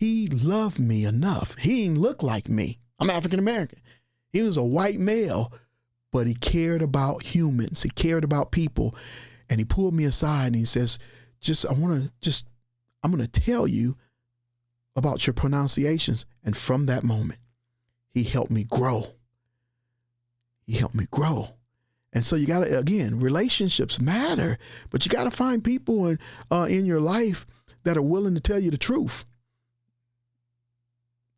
he loved me enough. He didn't look like me. I'm African American. He was a white male, but he cared about humans. He cared about people. And he pulled me aside and he says, I'm going to tell you about your pronunciations. And from that moment, he helped me grow. He helped me grow. And so you got to, again, relationships matter, but you got to find people in your life that are willing to tell you the truth.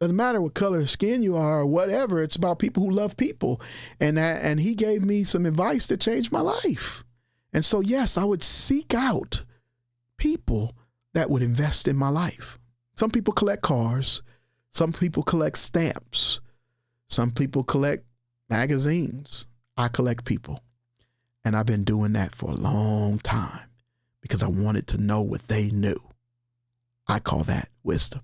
Doesn't matter what color of skin you are or whatever. It's about people who love people. And he gave me some advice that changed my life. And so, yes, I would seek out people that would invest in my life. Some people collect cars. Some people collect stamps. Some people collect magazines. I collect people. And I've been doing that for a long time because I wanted to know what they knew. I call that wisdom.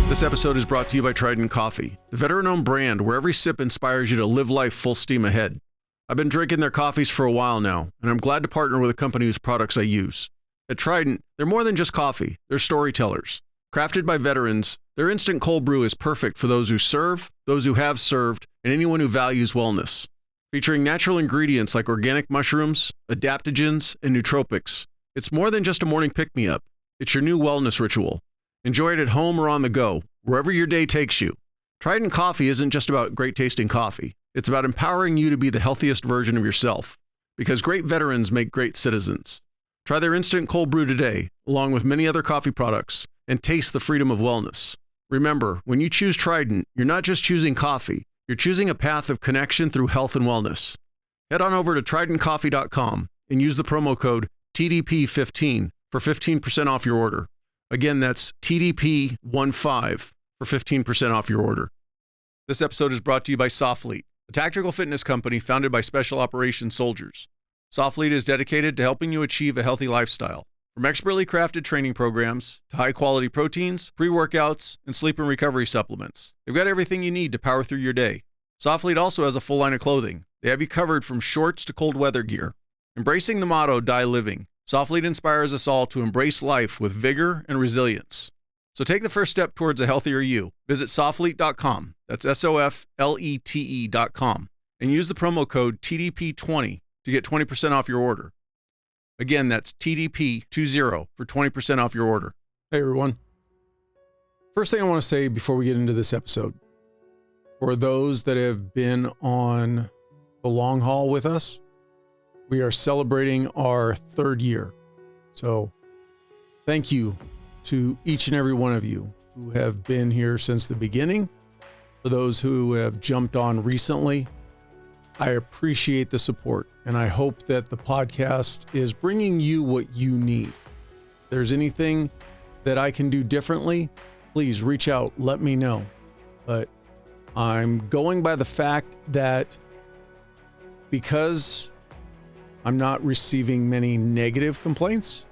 This episode is brought to you by Trident Coffee, the veteran-owned brand where every sip inspires you to live life full steam ahead. I've been drinking their coffees for a while now, and I'm glad to partner with a company whose products I use. At Trident, they're more than just coffee, they're storytellers. Crafted by veterans, their instant cold brew is perfect for those who serve, those who have served, and anyone who values wellness. Featuring natural ingredients like organic mushrooms, adaptogens, and nootropics, it's more than just a morning pick-me-up. It's your new wellness ritual. Enjoy it at home or on the go, wherever your day takes you. Trident Coffee isn't just about great tasting coffee. It's about empowering you to be the healthiest version of yourself. Because great veterans make great citizens. Try their instant cold brew today, along with many other coffee products, and taste the freedom of wellness. Remember, when you choose Trident, you're not just choosing coffee, you're choosing a path of connection through health and wellness. Head on over to tridentcoffee.com and use the promo code TDP15 for 15% off your order. Again, that's TDP15 for 15% off your order. This episode is brought to you by Soflete, a tactical fitness company founded by special operations soldiers. Soflete is dedicated to helping you achieve a healthy lifestyle. From expertly crafted training programs to high-quality proteins, pre-workouts, and sleep and recovery supplements, they've got everything you need to power through your day. Soflete also has a full line of clothing. They have you covered from shorts to cold weather gear. Embracing the motto, Die Living, Soflete inspires us all to embrace life with vigor and resilience. So take the first step towards a healthier you. Visit soflete.com, that's SOFLETE.com, and use the promo code TDP20 to get 20% off your order. Again, that's TDP20 for 20% off your order. Hey everyone. First thing I want to say before we get into this episode, for those that have been on the long haul with us, we are celebrating our 3rd year. So thank you to each and every one of you who have been here since the beginning. For those who have jumped on recently, I appreciate the support, and I hope that the podcast is bringing you what you need. If there's anything that I can do differently, please reach out, let me know. But I'm going by the fact that because I'm not receiving many negative complaints,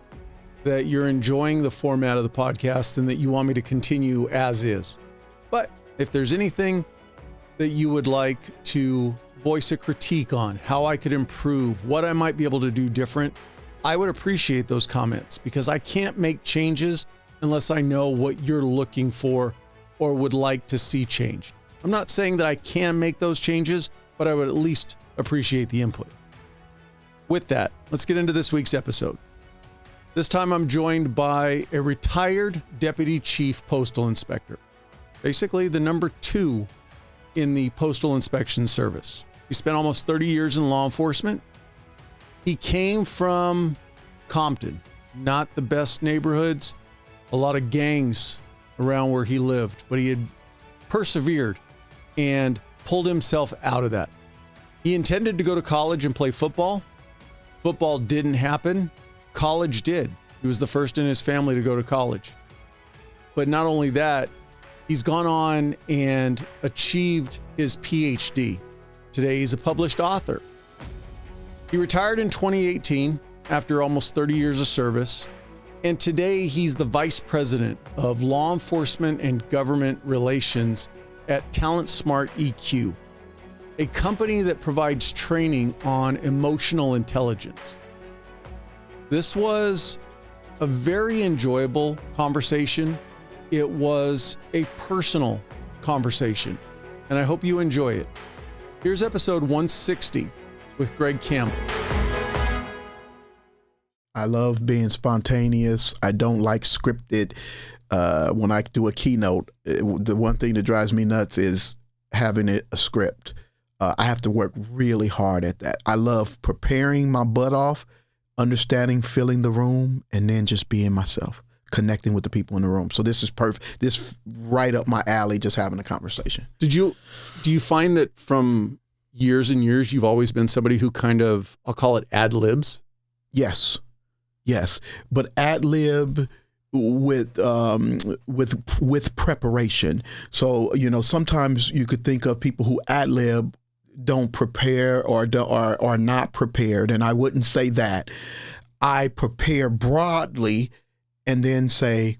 that you're enjoying the format of the podcast and that you want me to continue as is. But if there's anything that you would like to voice a critique on, how I could improve, what I might be able to do different, I would appreciate those comments because I can't make changes unless I know what you're looking for or would like to see changed. I'm not saying that I can make those changes, but I would at least appreciate the input. With that, let's get into this week's episode. This time I'm joined by a retired Deputy Chief Postal Inspector, basically the number 2 in the Postal Inspection Service. He spent almost 30 years in law enforcement. He came from Compton, not the best neighborhoods, a lot of gangs around where he lived, but he had persevered and pulled himself out of that. He intended to go to college and play football. Football didn't happen. College did. He was the first in his family to go to college. But not only that, he's gone on and achieved his PhD. Today, he's a published author. He retired in 2018 after almost 30 years of service. And today, he's the Vice President of Law Enforcement and Government Relations at TalentSmartEQ. a company that provides training on emotional intelligence. This was a very enjoyable conversation. It was a personal conversation, and I hope you enjoy it. Here's episode 160 with Greg Campbell. I love being spontaneous. I don't like scripted. When I do a keynote, the one thing that drives me nuts is having a script. I have to work really hard at that. I love preparing my butt off, understanding, filling the room, and then just being myself, connecting with the people in the room. So this is perfect. This right up my alley, just having a conversation. Do you find that from years and years, you've always been somebody who kind of, I'll call it ad libs? Yes. But ad lib with preparation. So, sometimes you could think of people who ad lib don't prepare or are not prepared. And I wouldn't say that. I prepare broadly and then say,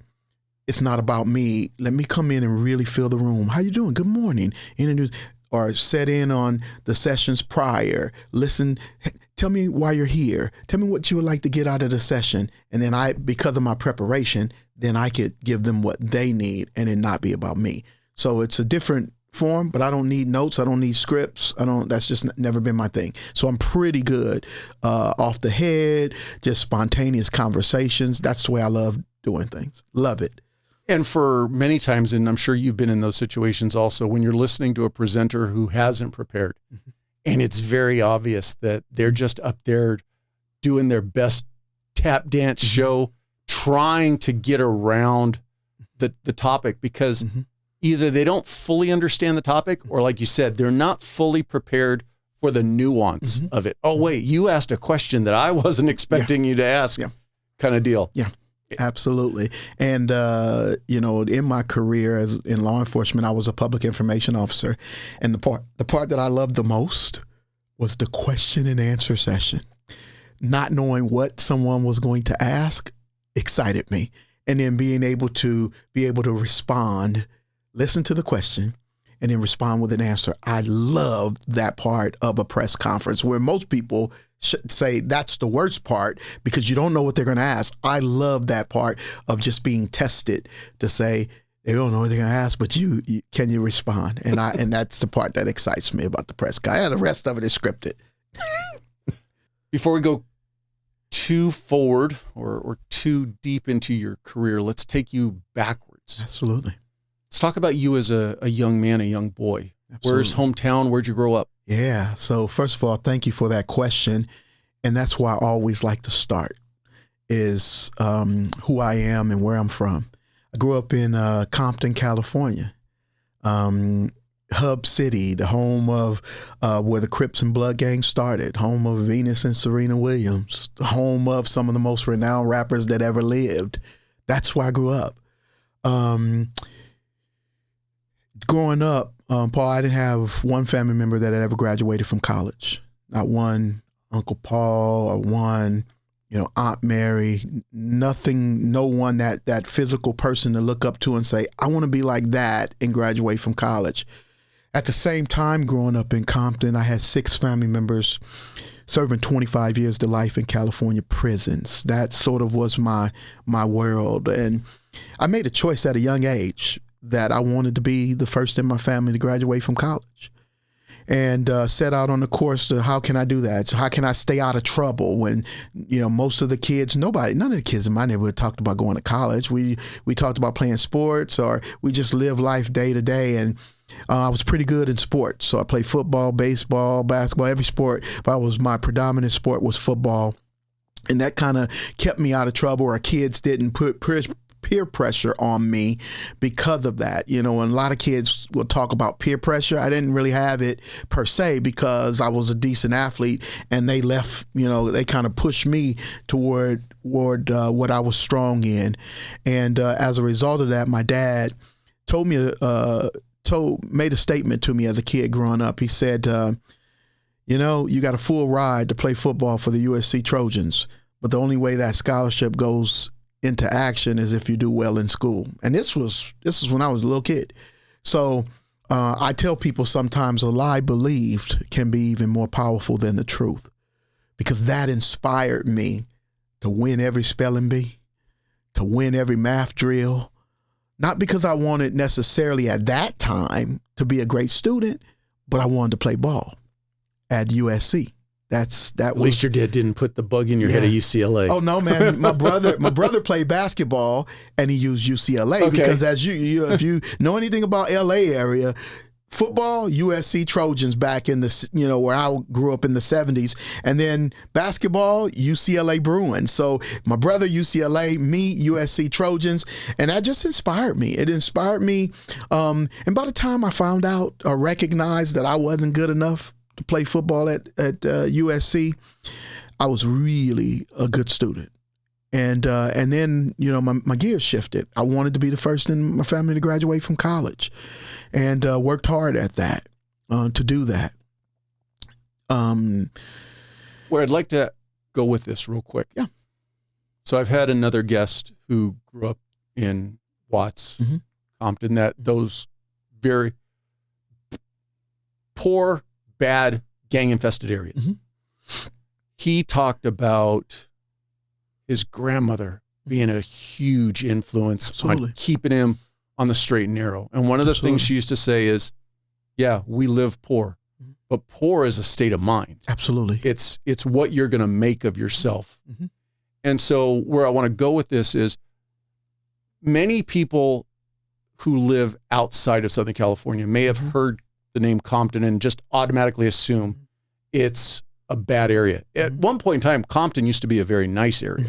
it's not about me. Let me come in and really fill the room. How you doing? Good morning. Introduce, or set in on the sessions prior. Listen, tell me why you're here. Tell me what you would like to get out of the session. And then because of my preparation, then I could give them what they need and it not be about me. So it's a different form, but I don't need notes. I don't need scripts. That's just never been my thing. So I'm pretty good off the head, just spontaneous conversations. That's the way I love doing things. Love it. And for many times, and I'm sure you've been in those situations also, when you're listening to a presenter who hasn't prepared, and it's very obvious that they're just up there doing their best tap dance show, trying to get around the topic because either they don't fully understand the topic or, like you said, they're not fully prepared for the nuance of it. Oh, wait, you asked a question that I wasn't expecting you to ask kind of deal. Yeah. Absolutely. And, in my career in law enforcement, I was a public information officer. And the part that I loved the most was the question and answer session. Not knowing what someone was going to ask excited me. And then being able to respond, listen to the question, and then respond with an answer. I love that part of a press conference where most people should say that's the worst part because you don't know what they're going to ask. I love that part of just being tested to say they don't know what they're going to ask, but can you respond? And that's the part that excites me about the press guy. And the rest of it is scripted. Before we go too forward or too deep into your career, let's take you backwards. Absolutely. Let's talk about you as a young man, a young boy. Absolutely. Where's hometown? Where'd you grow up? Yeah. So first of all, thank you for that question. And that's why I always like to start is who I am and where I'm from. I grew up in Compton, California, Hub City, the home of where the Crips and Blood gang started, home of Venus and Serena Williams, the home of some of the most renowned rappers that ever lived. That's where I grew up. Growing up, Paul, I didn't have one family member that had ever graduated from college. Not one Uncle Paul or one, Aunt Mary, nothing, no one that physical person to look up to and say, I want to be like that and graduate from college. At the same time, growing up in Compton, I had 6 family members serving 25 years to life in California prisons. That sort of was my world. And I made a choice at a young age that I wanted to be the first in my family to graduate from college, and set out on the course to how can I do that? So how can I stay out of trouble when, most of the kids, none of the kids in my neighborhood talked about going to college. We talked about playing sports, or we just lived life day to day. And I was pretty good in sports. So I played football, baseball, basketball, every sport, but my predominant sport was football. And that kind of kept me out of trouble, or kids didn't put peer pressure on me because of that. And a lot of kids will talk about peer pressure. I didn't really have it per se because I was a decent athlete, and they left, they kind of pushed me toward what I was strong in. And as a result of that, my dad made a statement to me as a kid growing up. He said, you got a full ride to play football for the USC Trojans, but the only way that scholarship goes into action is if you do well in school. And this was when I was a little kid. So I tell people sometimes a lie believed can be even more powerful than the truth, because that inspired me to win every spelling bee, to win every math drill, not because I wanted necessarily at that time to be a great student, but I wanted to play ball at USC. At least your dad didn't put the bug in your head at UCLA. Oh no, man! My brother played basketball, and he used UCLA because, as if you know anything about LA area, football, USC Trojans back in the where I grew up in the 70s, and then basketball, UCLA Bruins. So my brother UCLA, me USC Trojans, and that just inspired me. It inspired me, and by the time I found out or recognized that I wasn't good enough to play football at USC, I was really a good student. And then, my gears shifted. I wanted to be the first in my family to graduate from college, and worked hard at that, to do that. Where I'd like to go with this real quick. Yeah. So I've had another guest who grew up in Watts, Compton, those very poor, bad, gang-infested areas. He talked about his grandmother being a huge influence on keeping him on the straight and narrow. And one of the things she used to say is, yeah, we live poor, but poor is a state of mind. Absolutely. It's what you're going to make of yourself. And so where I want to go with this is, many people who live outside of Southern California may have heard the name Compton and just automatically assume it's a bad area. At one point in time, Compton used to be a very nice area.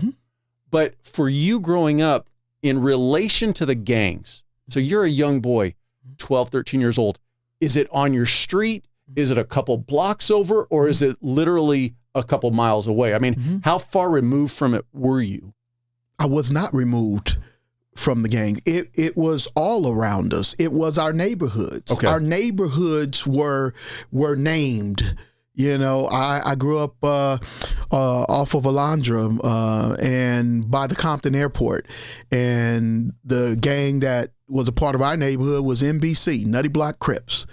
But for you growing up in relation to the gangs, so you're a young boy, 12, 13 years old, is it on your street? Is it a couple blocks over? Or is it literally a couple miles away? I mean, how far removed from it were you? I was not removed from the gang. It was all around us. It was our neighborhoods. Our neighborhoods were named. I grew up off of Alondra and by the Compton Airport, and the gang that was a part of our neighborhood was NBC, Nutty Block Crips.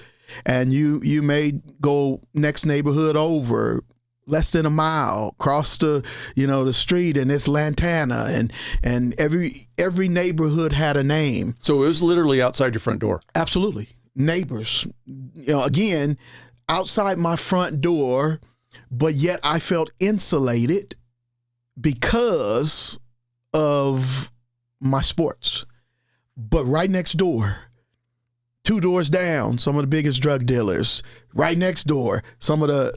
And you may go next neighborhood over, less than a mile, cross the street, and it's Lantana, and every neighborhood had a name. So it was literally outside your front door. Absolutely. Neighbors. Again, outside my front door, but yet I felt insulated because of my sports. But right next door, 2 doors down, some of the biggest drug dealers. Right next door, some of the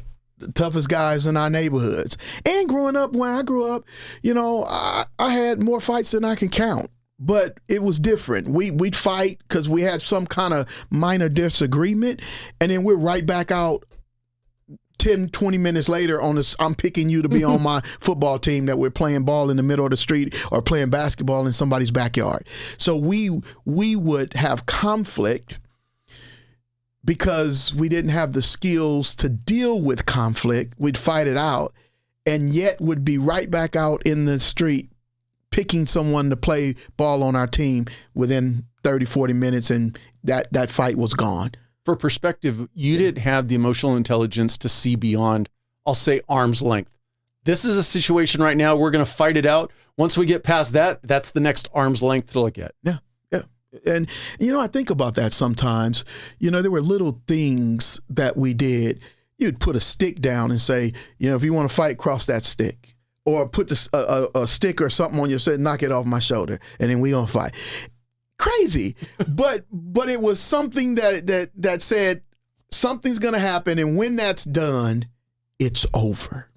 toughest guys in our neighborhoods. And growing up, when I grew up, I had more fights than I can count. But it was different. We'd fight because we had some kind of minor disagreement, and then we're right back out 10, 20 minutes later on this. I'm picking you to be on my football team that we're playing ball in the middle of the street or playing basketball in somebody's backyard. So we would have conflict because we didn't have the skills to deal with conflict. We'd fight it out, and yet would be right back out in the street picking someone to play ball on our team within 30, 40 minutes, and that fight was gone. For perspective, you didn't have the emotional intelligence to see beyond, I'll say, arm's length. This is a situation right now, we're going to fight it out. Once we get past that, that's the next arm's length to look at. Yeah. And, I think about that sometimes. There were little things that we did. You'd put a stick down and say, if you want to fight, cross that stick. Or put a stick or something on your side, knock it off my shoulder, and then we gonna fight. Crazy, but it was something that said something's gonna happen, and when that's done, it's over,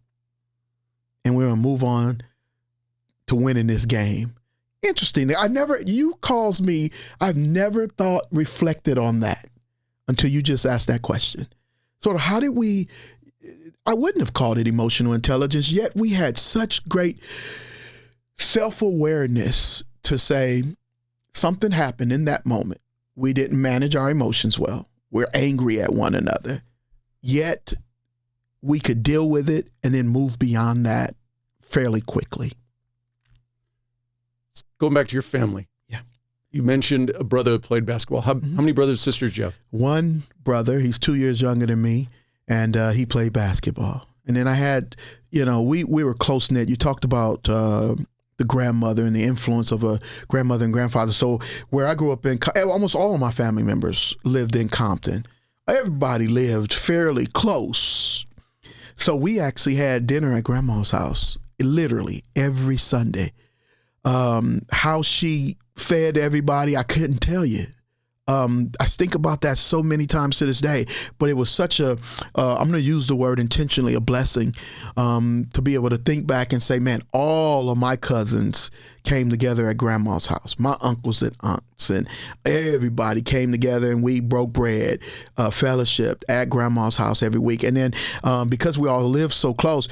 and we're gonna move on to winning this game. Interesting. I've never reflected on that until you just asked that question. Sort of, how did we? I wouldn't have called it emotional intelligence, yet we had such great self-awareness to say something happened in that moment. We didn't manage our emotions well. We're angry at one another, yet we could deal with it and then move beyond that fairly quickly. Going back to your family. Yeah. You mentioned a brother who played basketball. How many brothers and sisters do you have? One brother, he's 2 years younger than me, and he played basketball. And then I had, we were close-knit. You talked about the grandmother and the influence of a grandmother and grandfather. So where I grew up almost all of my family members lived in Compton. Everybody lived fairly close. So we actually had dinner at grandma's house, literally every Sunday. How she fed everybody, I couldn't tell you. I think about that so many times to this day, but it was such I'm going to use the word intentionally, a blessing, to be able to think back and say, man, all of my cousins came together at grandma's house, my uncles and aunts, and everybody came together and we broke bread, fellowshiped at grandma's house every week. And then, because we all lived so close,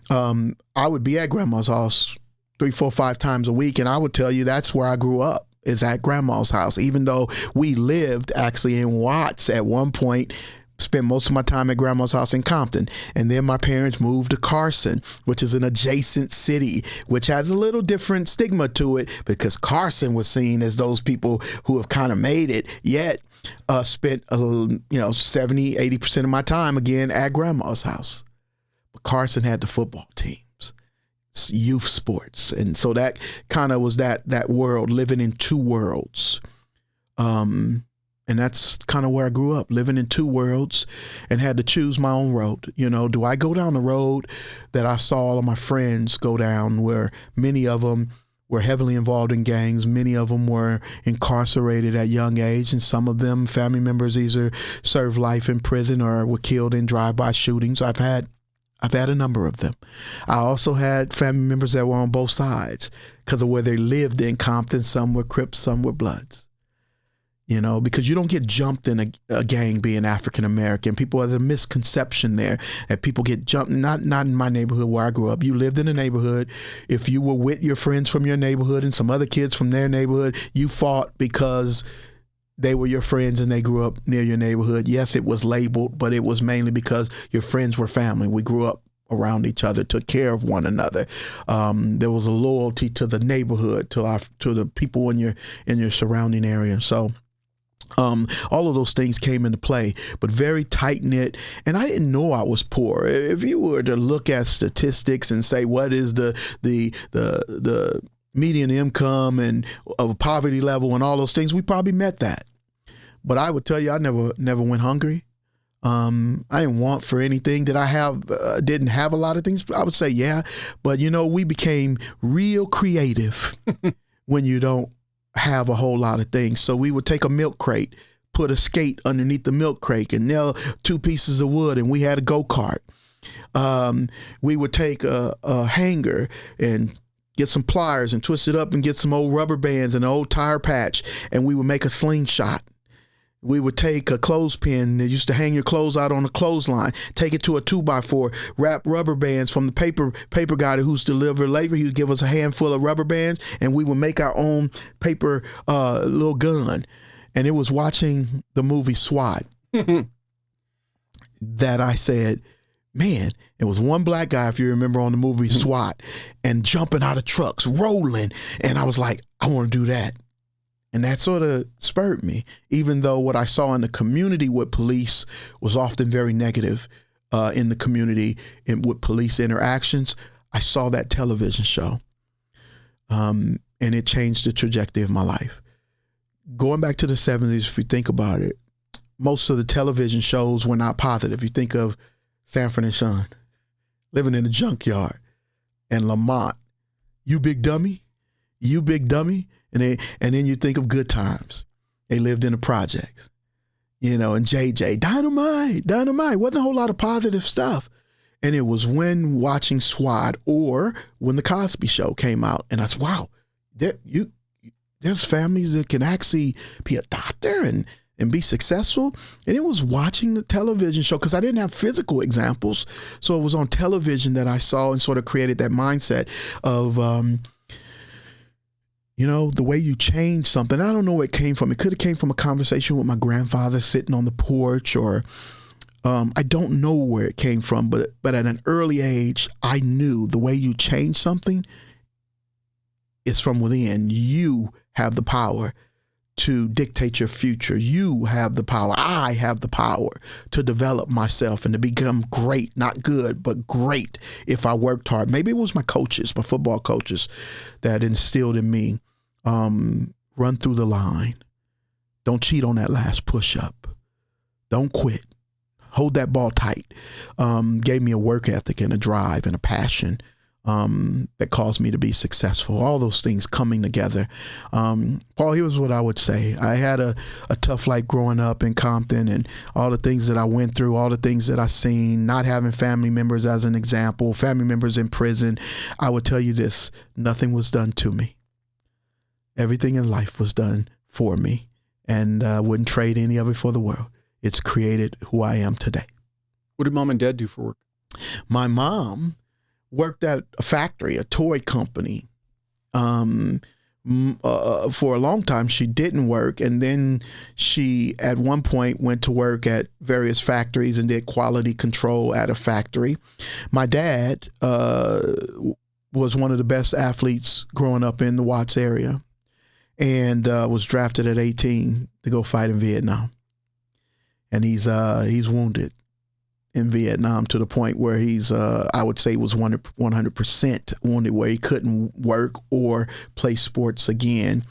I would be at grandma's house 3, 4, 5 times a week. And I would tell you that's where I grew up, is at grandma's house, even though we lived actually in Watts at one point. Spent most of my time at grandma's house in Compton. And then my parents moved to Carson, which is an adjacent city, which has a little different stigma to it because Carson was seen as those people who have kind of made it, yet spent 70-80% of my time again at grandma's house. But Carson had the football team, youth sports, and so that kind of was that world, living in two worlds, and that's kind of where I grew up, living in two worlds, and had to choose my own road. Do I go down the road that I saw all of my friends go down, where many of them were heavily involved in gangs, many of them were incarcerated at young age, and some of them family members either served life in prison or were killed in drive-by shootings. I've had a number of them. I also had family members that were on both sides because of where they lived in Compton. Some were Crips, some were Bloods. Because you don't get jumped in a gang being African American. People, there's a misconception there that people get jumped. Not in my neighborhood where I grew up. You lived in a neighborhood. If you were with your friends from your neighborhood and some other kids from their neighborhood, you fought because they were your friends and they grew up near your neighborhood. Yes, it was labeled, but it was mainly because your friends were family. We grew up around each other, took care of one another. There was a loyalty to the neighborhood, to the people in your surrounding area. So all of those things came into play, but very tight knit. And I didn't know I was poor. If you were to look at statistics and say what is the median income and of poverty level and all those things, we probably met that. But I would tell you, I never went hungry. I didn't want for anything. Did I have, didn't have a lot of things? I would say, yeah. But, we became real creative when you don't have a whole lot of things. So we would take a milk crate, put a skate underneath the milk crate and nail 2 pieces of wood, and we had a go-kart. We would take a hanger and get some pliers and twist it up and get some old rubber bands and an old tire patch, and we would make a slingshot. We would take a clothespin that used to hang your clothes out on a clothesline, take it to a 2x4, wrap rubber bands from the paper guy who's delivered labor. He would give us a handful of rubber bands, and we would make our own paper little gun. And it was watching the movie SWAT that I said, man, it was one black guy, if you remember, on the movie SWAT, and jumping out of trucks, rolling. And I was like, I want to do that. And that sort of spurred me, even though what I saw in the community with police was often very negative in the community and with police interactions. I saw that television show, and it changed the trajectory of my life. Going back to the 70s, if you think about it, most of the television shows were not positive. You think of Sanford and Son, living in a junkyard, and Lamont, you big dummy, you big dummy. And then you think of Good Times. They lived in the projects, and JJ, dynamite. Wasn't a whole lot of positive stuff. And it was when watching SWAT or when the Cosby Show came out, and I said, wow, there's families that can actually be a doctor and be successful. And it was watching the television show, because I didn't have physical examples. So it was on television that I saw and sort of created that mindset of, the way you change something. I don't know where it came from. It could have came from a conversation with my grandfather sitting on the porch, or I don't know where it came from, but at an early age, I knew the way you change something is from within. You have the power to dictate your future. You have the power. I have the power to develop myself and to become great, not good, but great if I worked hard. Maybe it was my coaches, my football coaches, that instilled in me, run through the line. Don't cheat on that last push-up. Don't quit. Hold that ball tight. Gave me a work ethic and a drive and a passion that caused me to be successful. All those things coming together. Paul, here's what I would say. I had a tough life growing up in Compton, and all the things that I went through, all the things that I seen, not having family members as an example, family members in prison. I would tell you this, nothing was done to me. Everything in life was done for me, and I wouldn't trade any of it for the world. It's created who I am today. What did mom and dad do for work? My mom worked at a factory, a toy company. For a long time, she didn't work. And then she, at one point, went to work at various factories and did quality control at a factory. My dad was one of the best athletes growing up in the Watts area, and was drafted at 18 to go fight in Vietnam. And he's wounded in Vietnam to the point where he's, I would say, was 100% wounded, where he couldn't work or play sports again.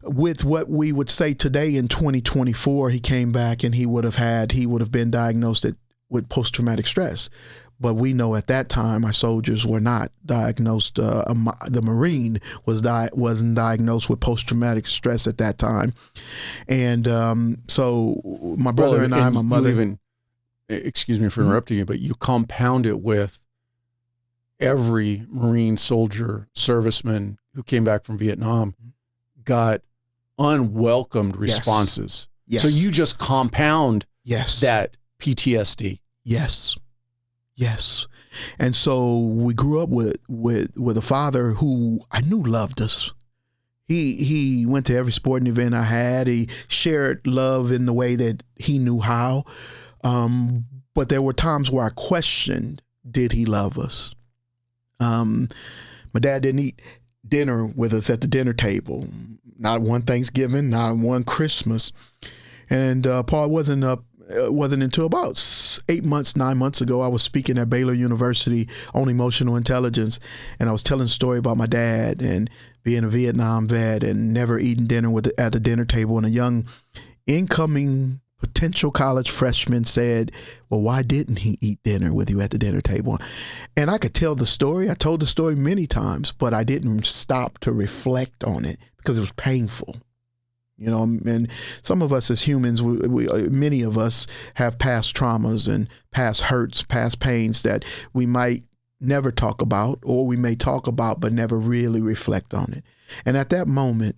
With what we would say today in 2024, he came back and he would have been diagnosed with post-traumatic stress. But we know at that time our soldiers were not diagnosed. The Marine wasn't diagnosed with post-traumatic stress at that time, and so my brother and I, my mother. Excuse me for interrupting you, but you compound it with every Marine soldier, serviceman who came back from Vietnam got unwelcomed responses. Yes. So you just compound yes. that PTSD. Yes. Yes. And so we grew up with a father who I knew loved us. He went to every sporting event I had. He shared love in the way that he knew how. But there were times where I questioned, did he love us? My dad didn't eat dinner with us at the dinner table. Not one Thanksgiving, not one Christmas. And Paul, it wasn't until about 9 months ago, I was speaking at Baylor University on emotional intelligence, and I was telling a story about my dad and being a Vietnam vet and never eating dinner at the dinner table. And a young incoming potential college freshman said, well, why didn't he eat dinner with you at the dinner table? And I could tell the story. I told the story many times, but I didn't stop to reflect on it because it was painful. You know, and some of us as humans, many of us have past traumas and past hurts, past pains that we might never talk about, or we may talk about but never really reflect on it. And at that moment,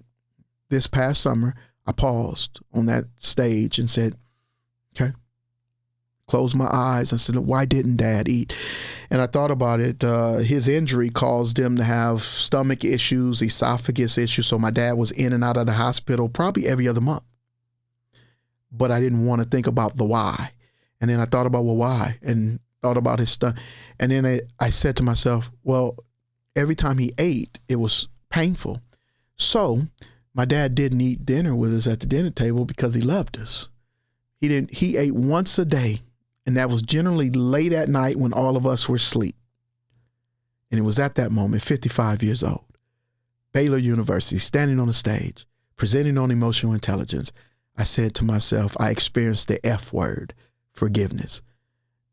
this past summer, I paused on that stage and said, okay, closed my eyes and said, why didn't Dad eat? And I thought about it. His injury caused him to have stomach issues, esophagus issues. So my dad was in and out of the hospital probably every other month. But I didn't want to think about the why. And then I thought about, well, why? And thought about his stomach. And then I said to myself, well, every time he ate, it was painful. So my dad didn't eat dinner with us at the dinner table because he loved us. He ate once a day. And that was generally late at night when all of us were asleep. And it was at that moment, 55 years old, Baylor University, standing on the stage, presenting on emotional intelligence. I said to myself, I experienced the F word, forgiveness.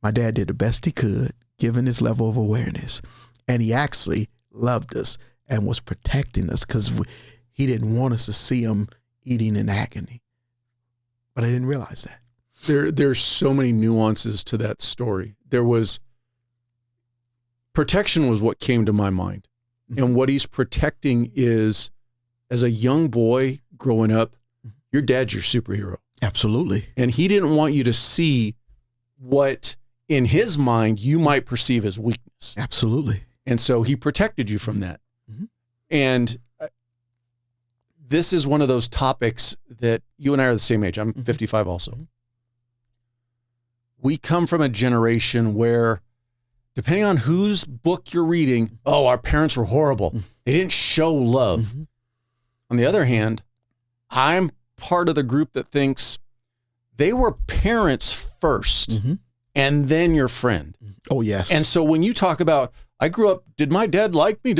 My dad did the best he could, given his level of awareness. And he actually loved us and was protecting us because he didn't want us to see him eating in agony. But I didn't realize that. There's so many nuances to that story. Protection was what came to my mind. Mm-hmm. And what he's protecting is, as a young boy growing up, your dad's your superhero. Absolutely. And he didn't want you to see what, in his mind, you might perceive as weakness. Absolutely. And so he protected you from that. Mm-hmm. And this is one of those topics that you and I are the same age. I'm 55 also. We come from a generation where, depending on whose book you're reading, oh, our parents were horrible. They didn't show love. Mm-hmm. On the other hand, I'm part of the group that thinks they were parents first and then your friend. Oh, yes. And so when you talk about, I grew up, did my dad like me?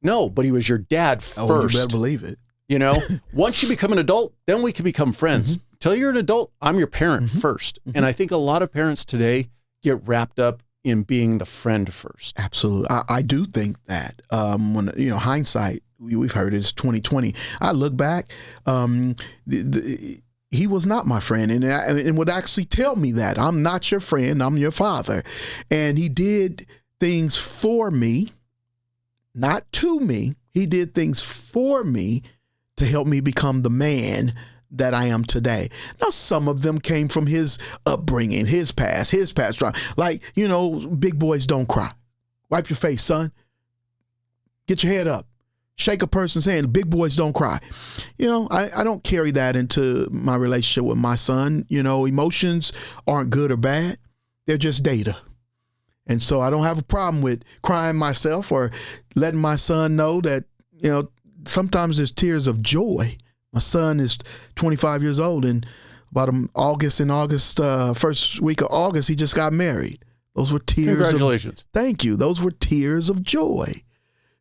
No, but he was your dad first. Oh, you better believe it. You know, once you become an adult, then we can become friends. Till you're an adult, I'm your parent first. And I think a lot of parents today get wrapped up in being the friend first. Absolutely. I do think that when, hindsight, we've heard it's 2020. I look back, he was not my friend and would actually tell me that I'm not your friend, I'm your father. And he did things for me, not to me. He did things for me to help me become the man that I am today. Now, some of them came from his upbringing, his past trauma. Like, big boys don't cry. Wipe your face, son. Get your head up. Shake a person's hand. Big boys don't cry. I don't carry that into my relationship with my son. Emotions aren't good or bad. They're just data. And so I don't have a problem with crying myself or letting my son know that, sometimes there's tears of joy. My son is 25 years old, and about August, first week of August, he just got married. Those were tears. Congratulations. Thank you. Those were tears of joy.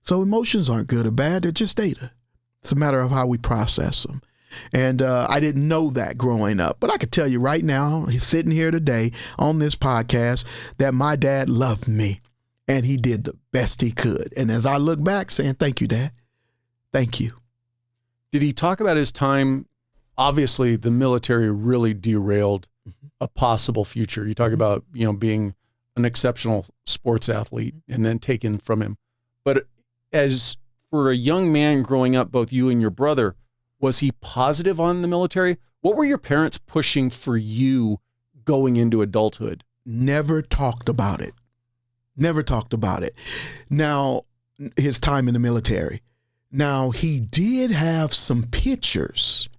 So emotions aren't good or bad. They're just data. It's a matter of how we process them. And I didn't know that growing up. But I could tell you right now, he's sitting here today on this podcast, that my dad loved me. And he did the best he could. And as I look back saying, thank you, Dad. Thank you. Did he talk about his time? Obviously, the military really derailed a possible future. You talk about, being an exceptional sports athlete and then taken from him. But as for a young man growing up, both you and your brother, was he positive on the military? What were your parents pushing for you going into adulthood? Never talked about it. Never talked about it. Now, his time in the military. Now, he did have some pictures,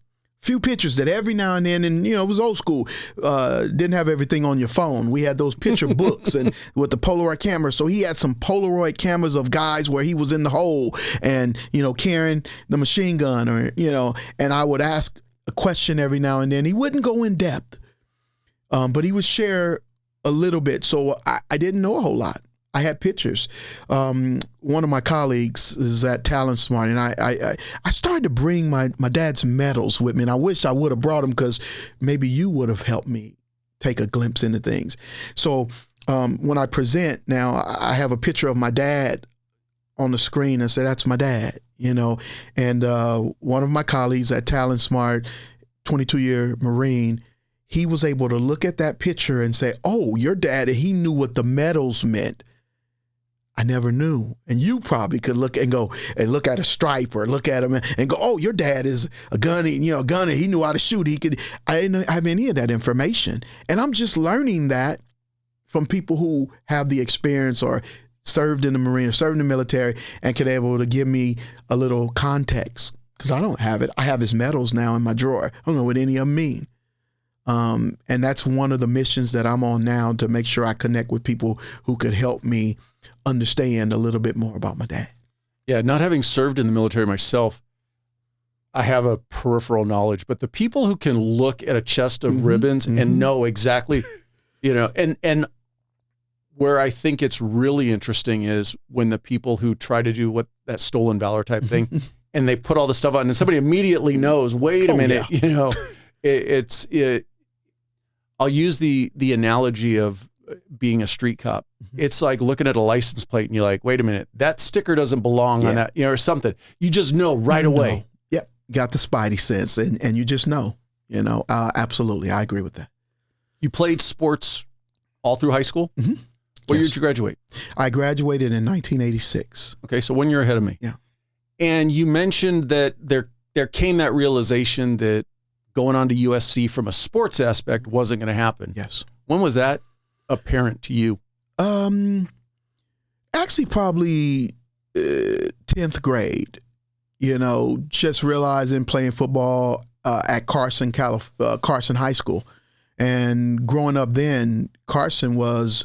few pictures that every now and then, and, it was old school, didn't have everything on your phone. We had those picture books and with the Polaroid camera. So he had some Polaroid cameras of guys where he was in the hole and, carrying the machine gun or, and I would ask a question every now and then. He wouldn't go in depth, but he would share a little bit. So I didn't know a whole lot. I had pictures. One of my colleagues is at TalentSmart, and I started to bring my dad's medals with me, and I wish I would have brought them because maybe you would have helped me take a glimpse into things. So when I present now, I have a picture of my dad on the screen. I said, that's my dad, and one of my colleagues at TalentSmart, 22-year Marine, he was able to look at that picture and say, oh, your dad, he knew what the medals meant. I never knew. And you probably could look and go and look at a stripe or look at him and go, oh, your dad is a gunner, gunner. He knew how to shoot. I didn't have any of that information. And I'm just learning that from people who have the experience or served in the Marine or served in the military and can be able to give me a little context because I don't have it. I have his medals now in my drawer. I don't know what any of them mean. And that's one of the missions that I'm on now, to make sure I connect with people who could help me understand a little bit more about my dad. Yeah, not having served in the military myself, I have a peripheral knowledge, but the people who can look at a chest of ribbons and know exactly, and where I think it's really interesting is when the people who try to do what that stolen valor type thing, and they put all the stuff on and somebody immediately knows, wait a minute, yeah. I'll use the analogy of being a street cop. It's like looking at a license plate and you're like, wait a minute, that sticker doesn't belong on that, or something. You just know right away. Yep. Got the spidey sense and you just know, absolutely. I agree with that. You played sports all through high school? What year did you graduate? I graduated in 1986. Okay. So 1 year ahead of me. Yeah. And you mentioned that there came that realization that going on to USC from a sports aspect wasn't going to happen. Yes. When was that apparent to you? Actually probably 10th grade, just realizing playing football at Carson High School. And growing up then, Carson was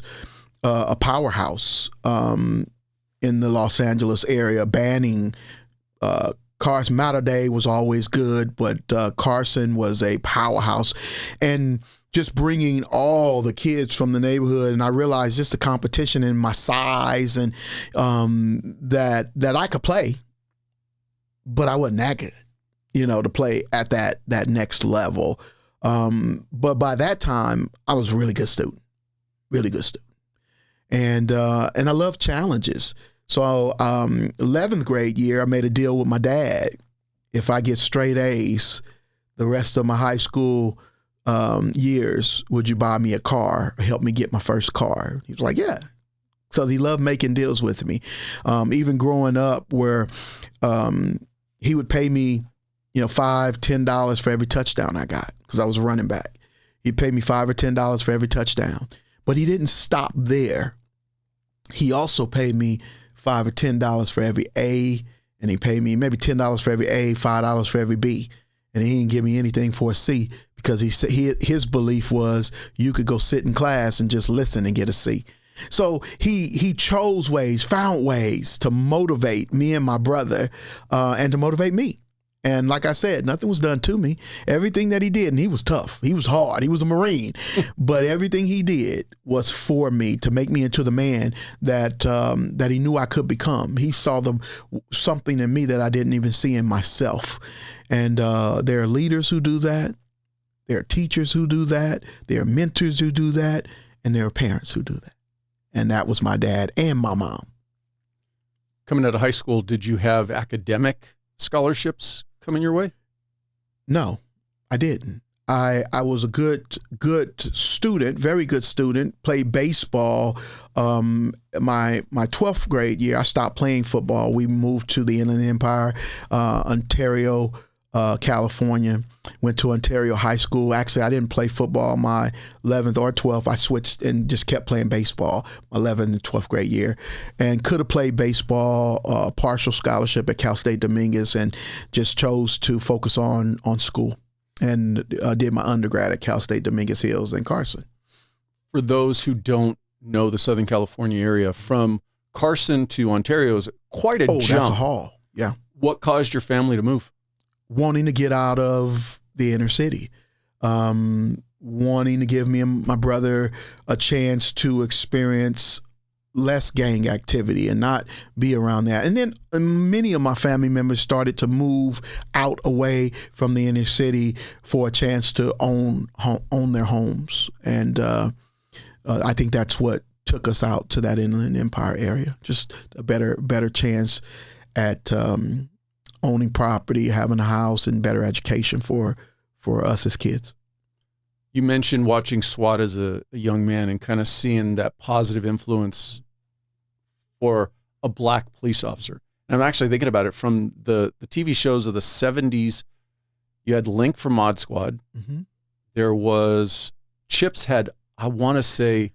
a powerhouse in the Los Angeles area, banning Carson, Mater Dei was always good, but Carson was a powerhouse. And just bringing all the kids from the neighborhood, and I realized just the competition in my size and that I could play, but I wasn't that good, to play at that next level. But by that time, I was a really good student. And I love challenges. So 11th grade year, I made a deal with my dad. If I get straight A's the rest of my high school years, would you buy me a car or help me get my first car? He was like, yeah. So he loved making deals with me. Even growing up where he would pay me, $5, $10 for every touchdown I got because I was a running back. He'd pay me $5 or $10 for every touchdown. But he didn't stop there. He also paid me $5 or $10 for every A, and he paid me maybe $10 for every A, $5 for every B, and he didn't give me anything for a C because his belief was you could go sit in class and just listen and get a C. So he found ways to motivate me and my brother, and to motivate me. And like I said, nothing was done to me. Everything that he did, and he was tough. He was hard. He was a Marine. But everything he did was for me to make me into the man that he knew I could become. He saw something in me that I didn't even see in myself. And there are leaders who do that. There are teachers who do that. There are mentors who do that. And there are parents who do that. And that was my dad and my mom. Coming out of high school, did you have academic scholarships coming your way? No, I didn't. I was a good student, very good student, played baseball. My 12th grade year, I stopped playing football. We moved to the Inland Empire, Ontario, California, went to Ontario High School. Actually, I didn't play football my 11th or 12th. I switched and just kept playing baseball my 11th and 12th grade year, and could have played baseball, partial scholarship at Cal State Dominguez, and just chose to focus on school, and did my undergrad at Cal State Dominguez Hills in Carson. For those who don't know the Southern California area, from Carson to Ontario is quite a jump. That's a haul. Yeah. What caused your family to move? Wanting to get out of the inner city, wanting to give me and my brother a chance to experience less gang activity and not be around that. And then many of my family members started to move out away from the inner city for a chance to own their homes. And I think that's what took us out to that Inland Empire area, just a better chance at owning property, having a house, and better education for us as kids. You mentioned watching SWAT as a young man and kind of seeing that positive influence for a black police officer. And I'm actually thinking about it from the TV shows of the 70s. You had Link from Mod Squad. Mm-hmm. There was Chips had, I want to say,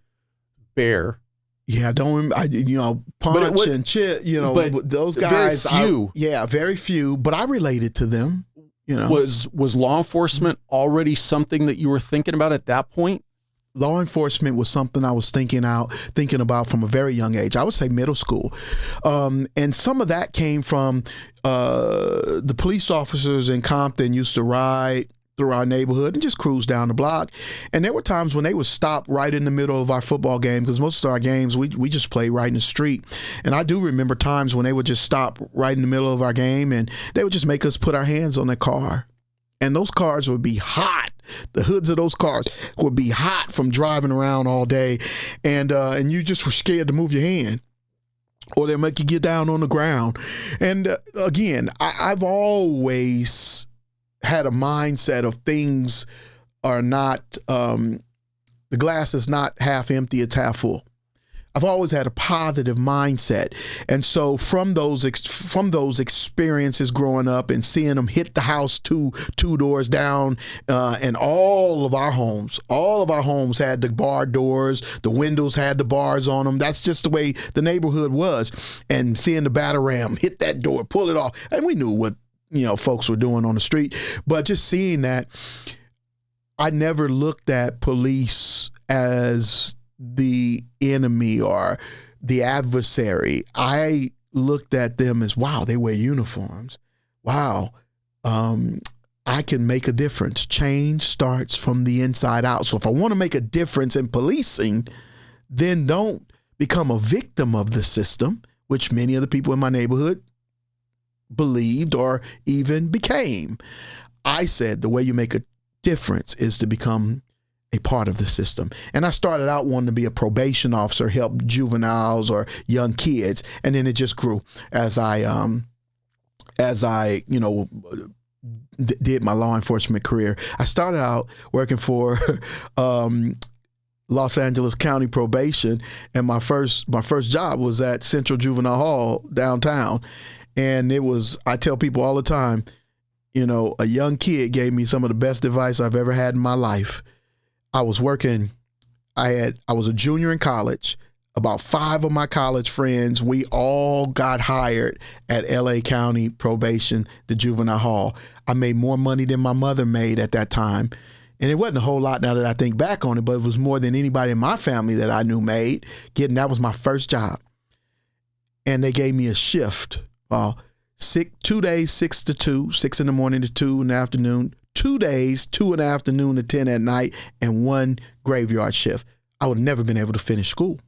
Bear. Yeah, Punch and Chip, those guys. Very few. Very few. But I related to them. Was law enforcement already something that you were thinking about at that point? Law enforcement was something I was thinking about from a very young age. I would say middle school, and some of that came from the police officers in Compton used to ride through our neighborhood and just cruise down the block. And there were times when they would stop right in the middle of our football game, because most of our games, we just played right in the street. And I do remember times when they would just stop right in the middle of our game and they would just make us put our hands on their car. And those cars would be hot. The hoods of those cars would be hot from driving around all day. And you just were scared to move your hand, or they'll make you get down on the ground. And again, I've always had a mindset of things are not, the glass is not half empty, it's half full. I've always had a positive mindset. And so from those experiences growing up and seeing them hit the house two doors down, and all of our homes had the bar doors, the windows had the bars on them. That's just the way the neighborhood was. And seeing the batter ram hit that door, pull it off. And we knew what folks were doing on the street, but just seeing that, I never looked at police as the enemy or the adversary. I looked at them as, wow, they wear uniforms. wow, I can make a difference. Change starts from the inside out. So if I want to make a difference in policing, then don't become a victim of the system, which many of the people in my neighborhood believed or even became. I said the way you make a difference is to become a part of the system. And I started out wanting to be a probation officer, help juveniles or young kids. And then it just grew as I did my law enforcement career. I started out working for Los Angeles County Probation, and my first job was at Central Juvenile Hall downtown. And I tell people all the time, a young kid gave me some of the best advice I've ever had in my life. I was a junior in college. About 5 of my college friends, we all got hired at LA County Probation, the juvenile hall. I made more money than my mother made at that time. And it wasn't a whole lot now that I think back on it, but it was more than anybody in my family that I knew made. That was my first job. And they gave me a shift. 2 days, 6 to 2, 6 in the morning to 2 in the afternoon, 2 days, 2 in the afternoon to 10 at night, and 1 graveyard shift. I would have never been able to finish school.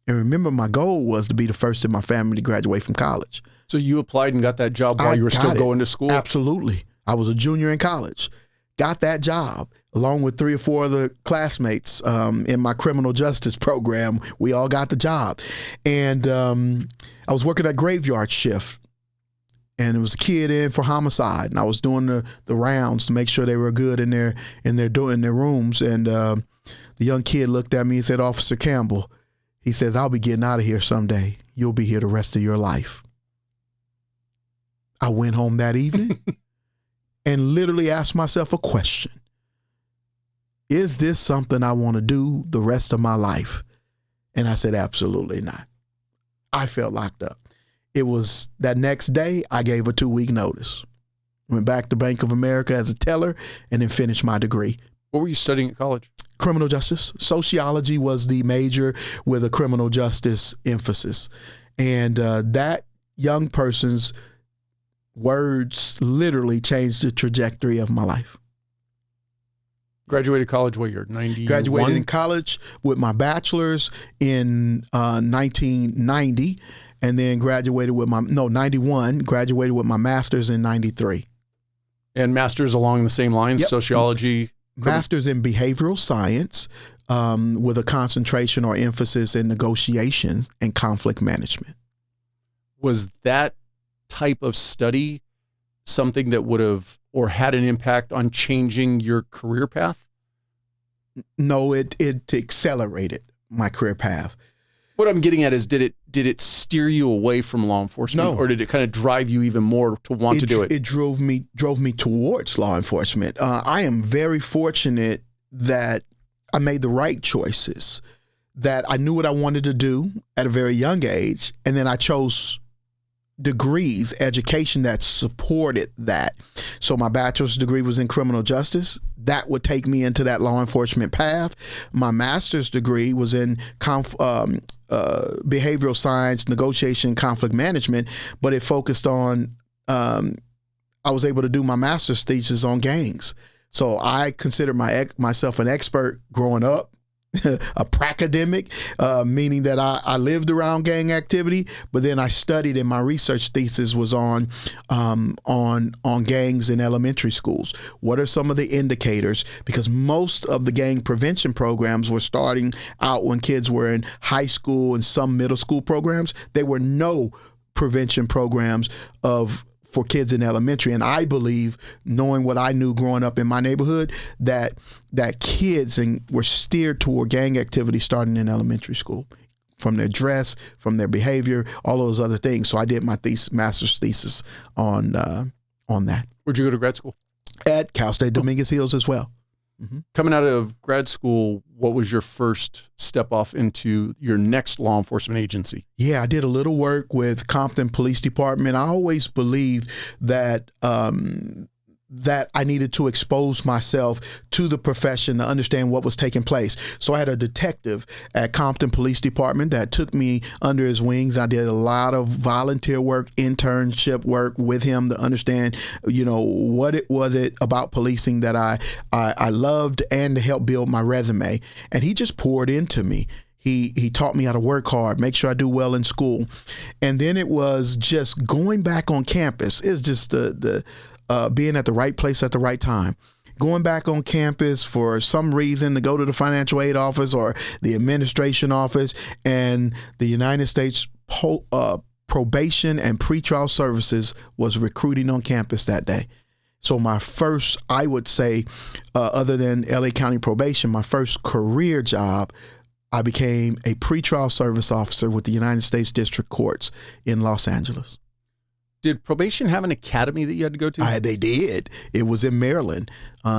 And remember, my goal was to be the first in my family to graduate from college. So you applied and got that job while you were still going to school? Absolutely. I was a junior in college. Got that job along with 3 or 4 other classmates in my criminal justice program. We all got the job. And I was working that graveyard shift. And it was a kid in for homicide. And I was doing the rounds to make sure they were good in their rooms. And the young kid looked at me and said, "Officer Campbell," he says, "I'll be getting out of here someday. You'll be here the rest of your life." I went home that evening and literally asked myself a question. Is this something I want to do the rest of my life? And I said, absolutely not. I felt locked up. It was that next day, I gave a 2-week notice. Went back to Bank of America as a teller and then finished my degree. What were you studying at college? Criminal justice. Sociology was the major with a criminal justice emphasis. And that young person's words literally changed the trajectory of my life. Graduated college what year? 91? Graduated in college with my bachelor's in 1990, and then graduated with 91, graduated with my master's in 93. And master's along the same lines, yep. Sociology? Master's in behavioral science with a concentration or emphasis in negotiation and conflict management. Was that type of study something that would have or had an impact on changing your career path? No, it accelerated my career path. What I'm getting at is, did it steer you away from law enforcement? No. Or did it kind of drive you even more to want to do it? It drove me towards law enforcement. I am very fortunate that I made the right choices, that I knew what I wanted to do at a very young age, and then I chose degrees, education that supported that. So my bachelor's degree was in criminal justice. That would take me into that law enforcement path. My master's degree was in behavioral science, negotiation, conflict management, but it focused on, I was able to do my master's thesis on gangs. So I consider myself an expert growing up, a pracademic, meaning that I lived around gang activity, but then I studied, and my research thesis was on gangs in elementary schools. What are some of the indicators? Because most of the gang prevention programs were starting out when kids were in high school and some middle school programs. There were no prevention programs for kids in elementary. And I believe, knowing what I knew growing up in my neighborhood, that kids were steered toward gang activity starting in elementary school, from their dress, from their behavior, all those other things. So I did my master's thesis on that. Where'd you go to grad school? At Cal State Dominguez Hills as well. Mm-hmm. Coming out of grad school, what was your first step off into your next law enforcement agency? Yeah, I did a little work with Compton Police Department. I always believed that that I needed to expose myself to the profession to understand what was taking place. So I had a detective at Compton Police Department that took me under his wings. I did a lot of volunteer work, internship work with him to understand, what it was about policing that I loved, and to help build my resume. And he just poured into me. He taught me how to work hard, make sure I do well in school. And then it was just going back on campus. It's just the being at the right place at the right time. Going back on campus for some reason to go to the financial aid office or the administration office, and the United States Probation and Pretrial Services was recruiting on campus that day. So my first, I would say, other than LA County Probation, my first career job, I became a pretrial service officer with the United States District Courts in Los Angeles. Did probation have an academy that you had to go to? They did. It was in Maryland.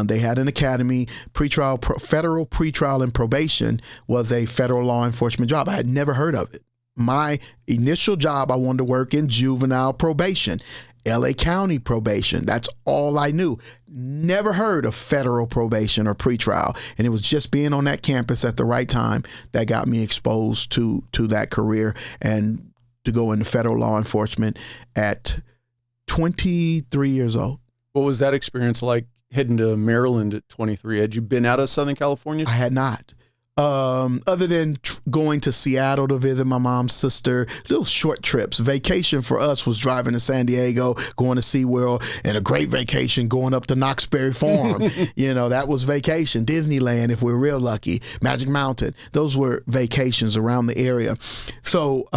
They had an academy. Federal pretrial and probation was a federal law enforcement job. I had never heard of it. My initial job, I wanted to work in juvenile probation, LA County probation. That's all I knew. Never heard of federal probation or pretrial. And it was just being on that campus at the right time that got me exposed to that career and to go into federal law enforcement at 23 years old. What was that experience like, heading to Maryland at 23? Had you been out of Southern California? I had not. Other than going to Seattle to visit my mom's sister, little short trips. Vacation for us was driving to San Diego, going to SeaWorld, and a great vacation going up to Knoxbury Farm. That was vacation. Disneyland, if we're real lucky. Magic Mountain. Those were vacations around the area. So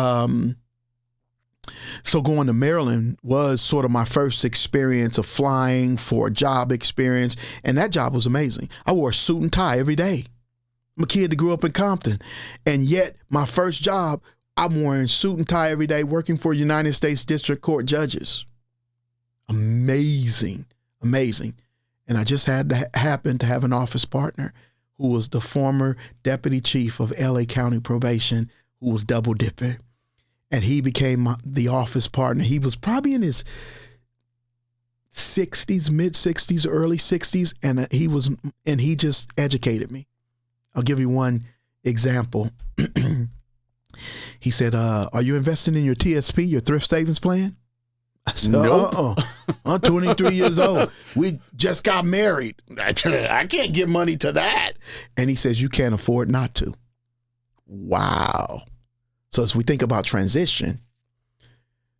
going to Maryland was sort of my first experience of flying for a job experience, and that job was amazing. I wore a suit and tie every day. I'm a kid that grew up in Compton, and yet my first job, I'm wearing suit and tie every day, working for United States District Court judges. Amazing, amazing. And I just happened to have an office partner who was the former deputy chief of LA County Probation, who was double dipping. And he became the office partner. He was probably in his 60s, mid 60s, early 60s. And he just educated me. I'll give you one example. He said, are you investing in your TSP, your thrift savings plan? I said, nope. I'm 23 years old. We just got married. I can't give money to that. And he says, you can't afford not to. Wow. So as we think about transition,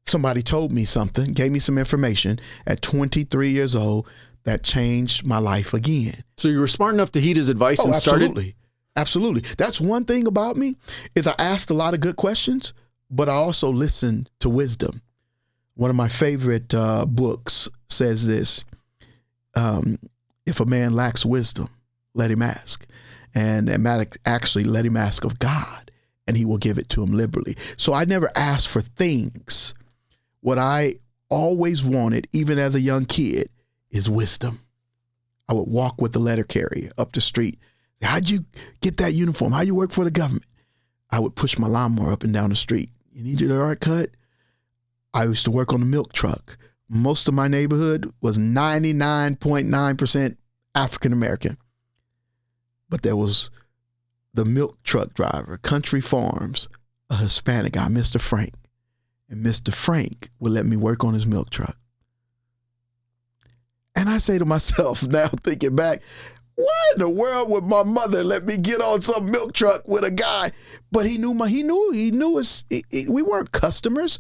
somebody told me something, gave me some information at 23 years old that changed my life again. So you were smart enough to heed his advice and started? Absolutely. That's one thing about me, is I asked a lot of good questions, but I also listened to wisdom. One of my favorite books says this, if a man lacks wisdom, let him ask. And actually let him ask of God, and he will give it to him liberally. So I never asked for things. What I always wanted, even as a young kid, is wisdom. I would walk with the letter carrier up the street. How'd you get that uniform? How you work for the government? I would push my lawnmower up and down the street. You need your yard cut? I used to work on the milk truck. Most of my neighborhood was 99.9% African American. But there was the milk truck driver, Country Farms, a Hispanic guy, Mr. Frank. And Mr. Frank would let me work on his milk truck. And I say to myself now, thinking back, why in the world would my mother let me get on some milk truck with a guy? But he knew us. We weren't customers.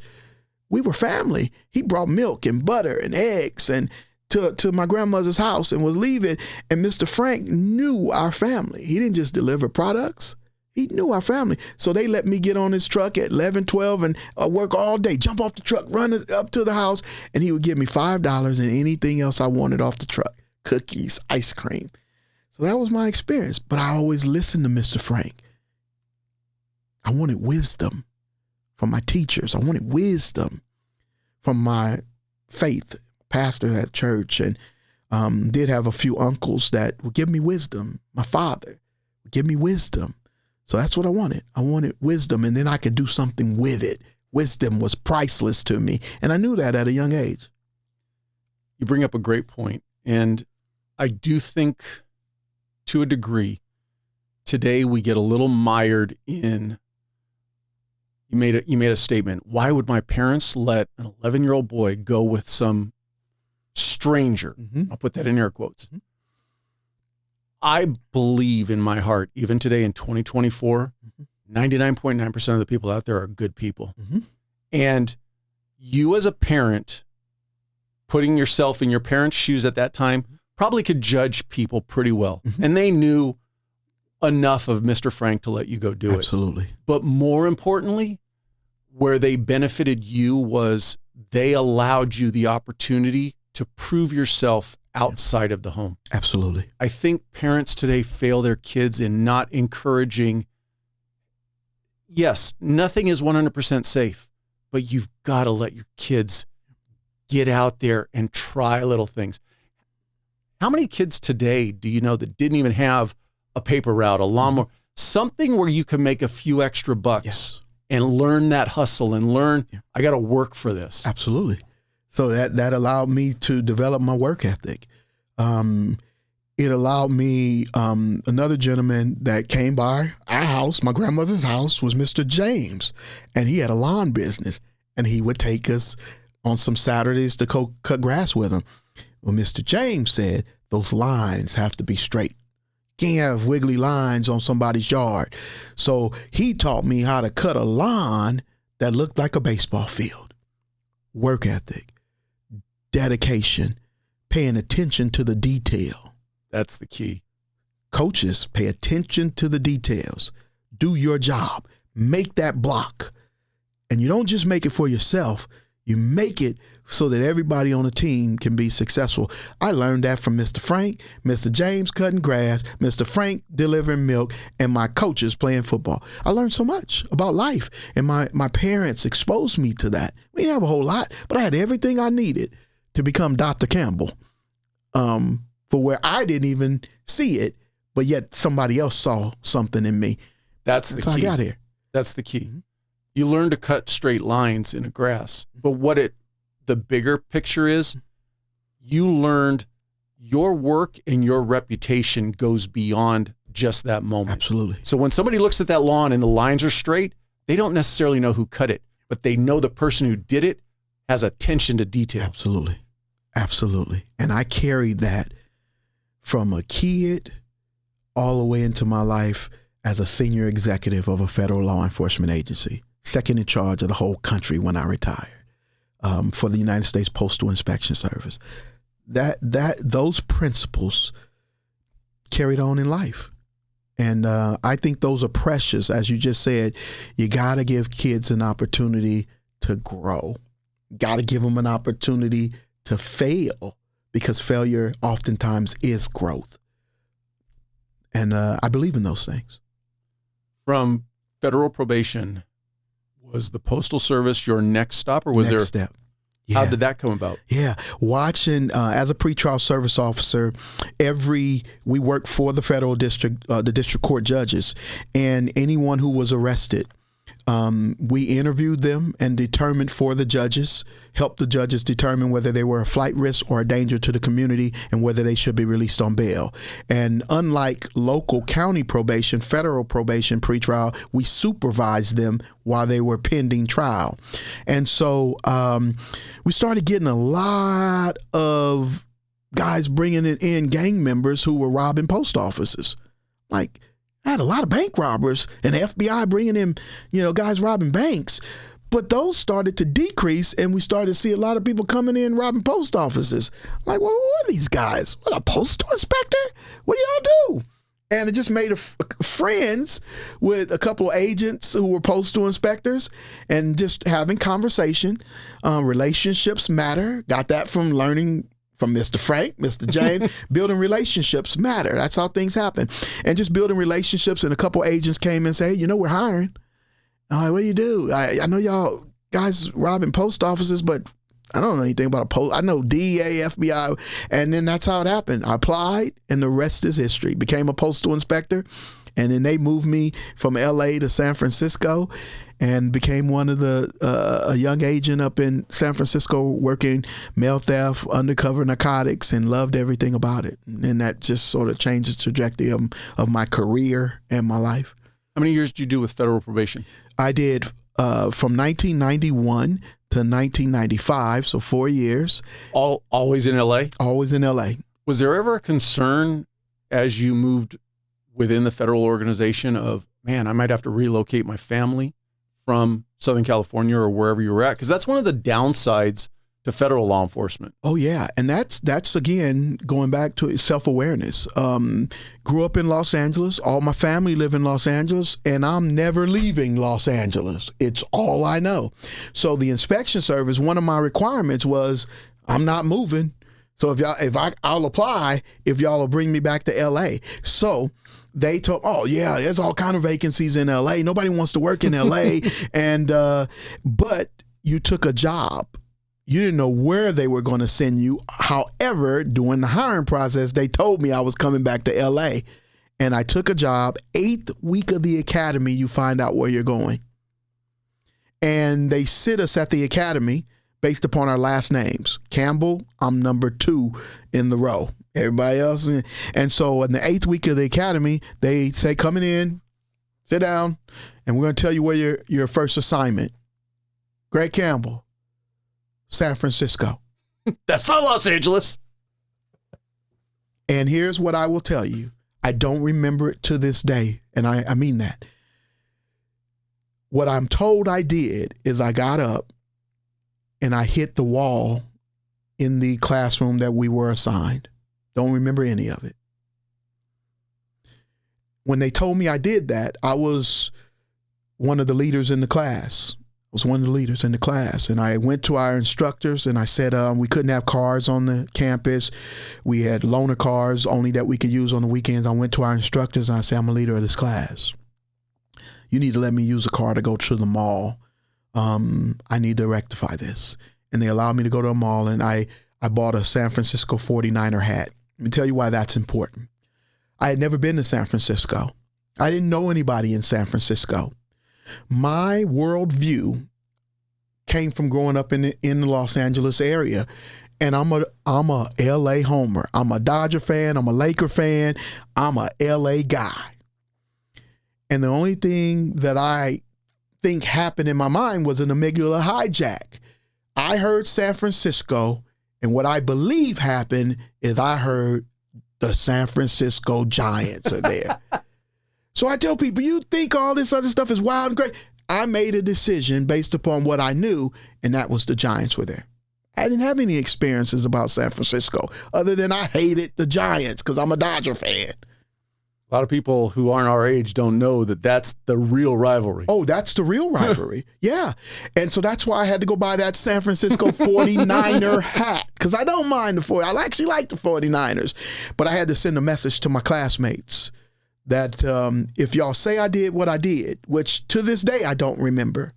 We were family. He brought milk and butter and eggs and to my grandmother's house and was leaving. And Mr. Frank knew our family. He didn't just deliver products. He knew our family. So they let me get on his truck at 11, 12 and work all day, jump off the truck, run up to the house. And he would give me $5 and anything else I wanted off the truck, cookies, ice cream. So that was my experience. But I always listened to Mr. Frank. I wanted wisdom from my teachers. I wanted wisdom from my faith pastor at church, and did have a few uncles that would give me wisdom. My father would give me wisdom. So that's what I wanted. I wanted wisdom, and then I could do something with it. Wisdom was priceless to me, and I knew that at a young age. You bring up a great point. And I do think, to a degree, today we get a little mired in, you made a statement. Why would my parents let an 11-year-old boy go with some stranger? Mm-hmm. I'll put that in air quotes. Mm-hmm. I believe in my heart, even today in 2024, 99.9% of the people out there are good people. Mm-hmm. And you as a parent, putting yourself in your parents' shoes at that time, probably could judge people pretty well. Mm-hmm. And they knew enough of Mr. Frank to let you go do it. Absolutely. But more importantly, where they benefited you was they allowed you the opportunity to prove yourself outside of the home. Absolutely. I think parents today fail their kids in not encouraging. Yes, nothing is 100% safe, but you've got to let your kids get out there and try little things. How many kids today do you know that didn't even have a paper route, a lawnmower, something where you can make a few extra bucks? Yes. And learn that hustle and learn, I got to work for this. Absolutely. So that allowed me to develop my work ethic. It allowed me, another gentleman that came by our house, my grandmother's house, was Mr. James, and he had a lawn business, and he would take us on some Saturdays to go cut grass with him. Well, Mr. James said those lines have to be straight. Can't have wiggly lines on somebody's yard. So he taught me how to cut a lawn that looked like a baseball field. Work ethic, dedication, paying attention to the detail. That's the key. Coaches, pay attention to the details. Do your job. Make that block. And you don't just make it for yourself. You make it so that everybody on the team can be successful. I learned that from Mr. Frank, Mr. James cutting grass, Mr. Frank delivering milk, and my coaches playing football. I learned so much about life, and my parents exposed me to that. We didn't have a whole lot, but I had everything I needed to become Dr. Campbell, for where I didn't even see it, but yet somebody else saw something in me. That's the key. how I got here. That's the key. You learn to cut straight lines in a grass. But the bigger picture is, you learned your work and your reputation goes beyond just that moment. Absolutely. So when somebody looks at that lawn and the lines are straight, they don't necessarily know who cut it, but they know the person who did it has attention to detail. Absolutely. Absolutely. And I carried that from a kid all the way into my life as a senior executive of a federal law enforcement agency, second in charge of the whole country when I retired, for the United States Postal Inspection Service. Those principles carried on in life. And I think those are precious. As you just said, you got to give kids an opportunity to grow. Got to give them an opportunity to fail, because failure oftentimes is growth. And I believe in those things. From federal probation, was the Postal Service your next stop, or was Next step. Yeah. How did that come about? Yeah. Watching, as a pretrial service officer, we worked for the federal district, the district court judges, and anyone who was arrested, we interviewed them and determined for the judges, helped the judges determine whether they were a flight risk or a danger to the community and whether they should be released on bail. And unlike local county probation, federal probation pretrial, we supervised them while they were pending trial. And so we started getting a lot of guys bringing in gang members who were robbing post offices. Like, I had a lot of bank robbers and the FBI bringing in, guys robbing banks. But those started to decrease, and we started to see a lot of people coming in robbing post offices. Like, well, what are these guys? What, a postal inspector? What do y'all do? And it just made friends with a couple of agents who were postal inspectors, and just having conversation. Relationships matter. Got that from learning from Mr. Frank, Mr. James. Building relationships matter. That's how things happen. And just building relationships, and a couple of agents came and say, hey, we're hiring. I'm like, what do you do? I know y'all guys robbing post offices, but I don't know anything about a post. I know DEA, FBI, and then that's how it happened. I applied, and the rest is history. Became a postal inspector, And then they moved me from LA to San Francisco and became one of a young agent up in San Francisco working mail theft, undercover narcotics, and loved everything about it. And that just sort of changed the trajectory of my career and my life. How many years did you do with federal probation? I did from 1991 to 1995, so 4 years. Always in LA? Always in LA. Was there ever a concern as you moved within the federal organization of, man, I might have to relocate my family from Southern California or wherever you were at? Because that's one of the downsides to federal law enforcement. Oh, yeah. And that's again, going back to self-awareness. Grew up in Los Angeles. All my family live in Los Angeles, and I'm never leaving Los Angeles. It's all I know. So the inspection service, one of my requirements was I'm not moving. So I'll apply if y'all will bring me back to LA. So they told, oh yeah, there's all kind of vacancies in LA. Nobody wants to work in LA. And, but you took a job. You didn't know where they were going to send you. However, during the hiring process, they told me I was coming back to LA, and I took a job. 8th week of the academy, you find out where you're going. And they sit us at the academy based upon our last names. Campbell, I'm number 2 in the row. Everybody else. And so in the 8th week of the academy, they say, coming in, sit down, and we're going to tell you where your first assignment. Greg Campbell, San Francisco. That's not Los Angeles. And here's what I will tell you. I don't remember it to this day, and I mean that. What I'm told I did is I got up and I hit the wall in the classroom that we were assigned. Don't remember any of it. When they told me I did that, I was one of the leaders in the class. Was one of the leaders in the class. And I went to our instructors and I said, we couldn't have cars on the campus. We had loaner cars only that we could use on the weekends. I went to our instructors and I said, I'm a leader of this class. You need to let me use a car to go to the mall. I need to rectify this. And they allowed me to go to a mall, and I bought a San Francisco 49er hat. Let me tell you why that's important. I had never been to San Francisco. I didn't know anybody in San Francisco. My worldview came from growing up in the Los Angeles area, and I'm a LA homer. I'm a Dodger fan. I'm a Laker fan. I'm a LA guy. And the only thing that I think happened in my mind was an amygdala hijack. I heard San Francisco, and what I believe happened is I heard the San Francisco Giants are there. So I tell people, you think all this other stuff is wild and great. I made a decision based upon what I knew, and that was the Giants were there. I didn't have any experiences about San Francisco other than I hated the Giants because I'm a Dodger fan. A lot of people who aren't our age don't know that that's the real rivalry. Oh, that's the real rivalry. Yeah. And so that's why I had to go buy that San Francisco 49er hat, because I don't mind the 40. I actually like the 49ers. But I had to send a message to my classmates that if y'all say I did what I did, which to this day I don't remember,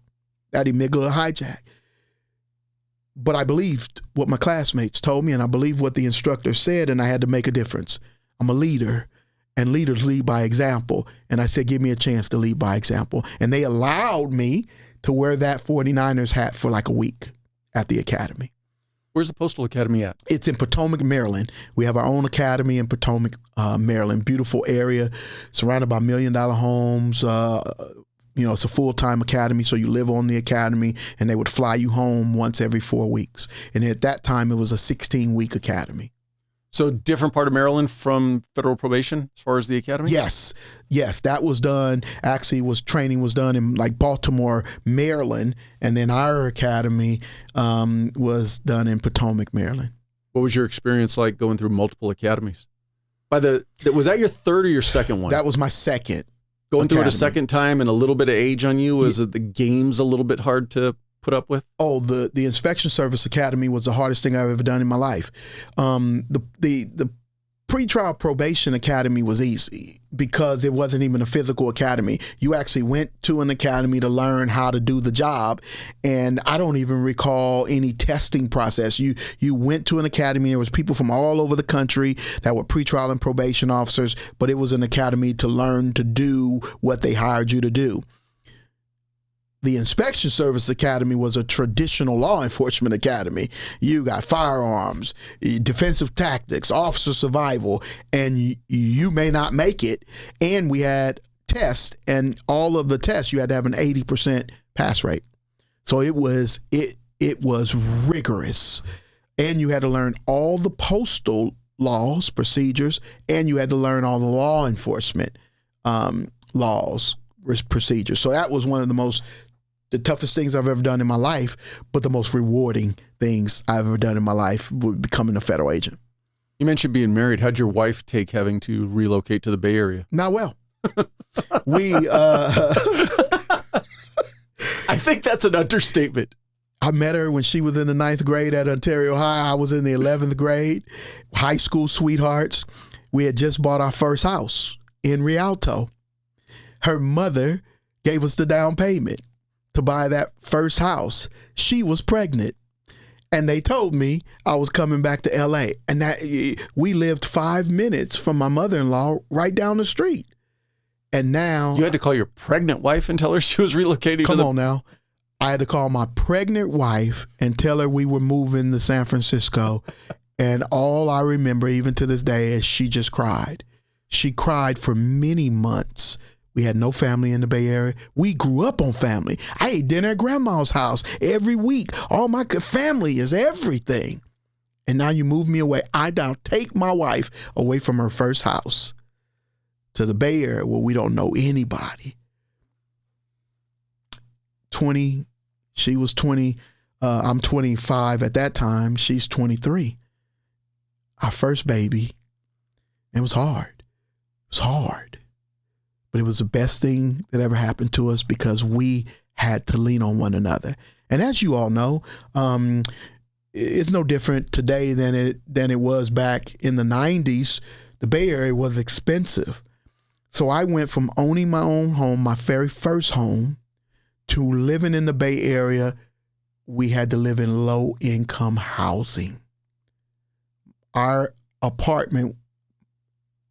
that amygdala hijack. But I believed what my classmates told me, and I believed what the instructor said, and I had to make a difference. I'm a leader, and leaders lead by example. And I said, give me a chance to lead by example. And they allowed me to wear that 49ers hat for like a week at the academy. Where's the Postal Academy at? It's in Potomac, Maryland. We have our own academy in Potomac, Maryland. Beautiful area, surrounded by $1 million homes. It's a full-time academy, so you live on the academy, and they would fly you home once every 4 weeks. And at that time, it was a 16-week academy. So different part of Maryland from federal probation as far as the academy? Yes, that was done. Actually, training was done in like Baltimore, Maryland, and then our academy was done in Potomac, Maryland. What was your experience like going through multiple academies? Was that your third or your second one? That was my second. Going through it a second time and a little bit of age on you, was it the games a little bit hard to put up with? Oh, the Inspection Service Academy was the hardest thing I've ever done in my life. The pretrial probation academy was easy because it wasn't even a physical academy. You actually went to an academy to learn how to do the job. And I don't even recall any testing process. You went to an academy. There was people from all over the country that were pretrial and probation officers, but it was an academy to learn to do what they hired you to do. The Inspection Service Academy was a traditional law enforcement academy. You got firearms, defensive tactics, officer survival, and you may not make it. And we had tests, and all of the tests, you had to have an 80% pass rate. So it was rigorous. And you had to learn all the postal laws, procedures, and you had to learn all the law enforcement laws, procedures. So that was one of the toughest things I've ever done in my life, but the most rewarding things I've ever done in my life, becoming a federal agent. You mentioned being married. How'd your wife take having to relocate to the Bay Area? Not well. I think that's an understatement. I met her when she was in the 9th grade at Ontario High. I was in the 11th grade, high school sweethearts. We had just bought our first house in Rialto. Her mother gave us the down payment to buy that first house. She was pregnant, and they told me I was coming back to LA, and that we lived 5 minutes from my mother-in-law right down the street. And now you had to call your pregnant wife and tell her she was relocating. Come on now. I had to call my pregnant wife and tell her we were moving to San Francisco. And all I remember, even to this day, is she just cried. She cried for many months. We had no family in the Bay Area. We grew up on family. I ate dinner at grandma's house every week. All my family is everything. And now you move me away. I now take my wife away from her first house to the Bay Area where we don't know anybody. 20, she was 20. I'm 25 at that time. She's 23. Our first baby. It was hard. It was hard. But it was the best thing that ever happened to us because we had to lean on one another. And as you all know, it's no different today than it was back in the 90s. The Bay Area was expensive. So I went from owning my own home, my very first home, to living in the Bay Area. We had to live in low-income housing. Our apartment,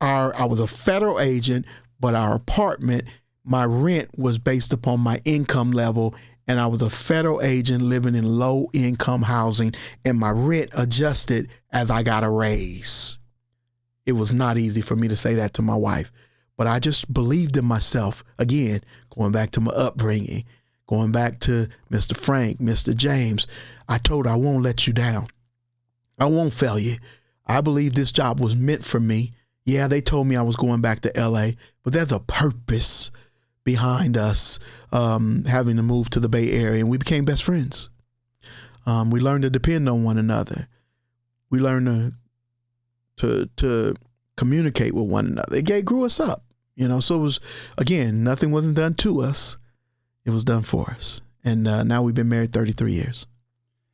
I was a federal agent, but our apartment, my rent was based upon my income level, and I was a federal agent living in low-income housing, and my rent adjusted as I got a raise. It was not easy for me to say that to my wife, but I just believed in myself. Again, going back to my upbringing, going back to Mr. Frank, Mr. James, I told her, I won't let you down. I won't fail you. I believe this job was meant for me. Yeah, they told me I was going back to LA, but there's a purpose behind us having to move to the Bay Area, and we became best friends. We learned to depend on one another. We learned to communicate with one another. It grew us up, so it was, again, nothing wasn't done to us. It was done for us. And now we've been married 33 years.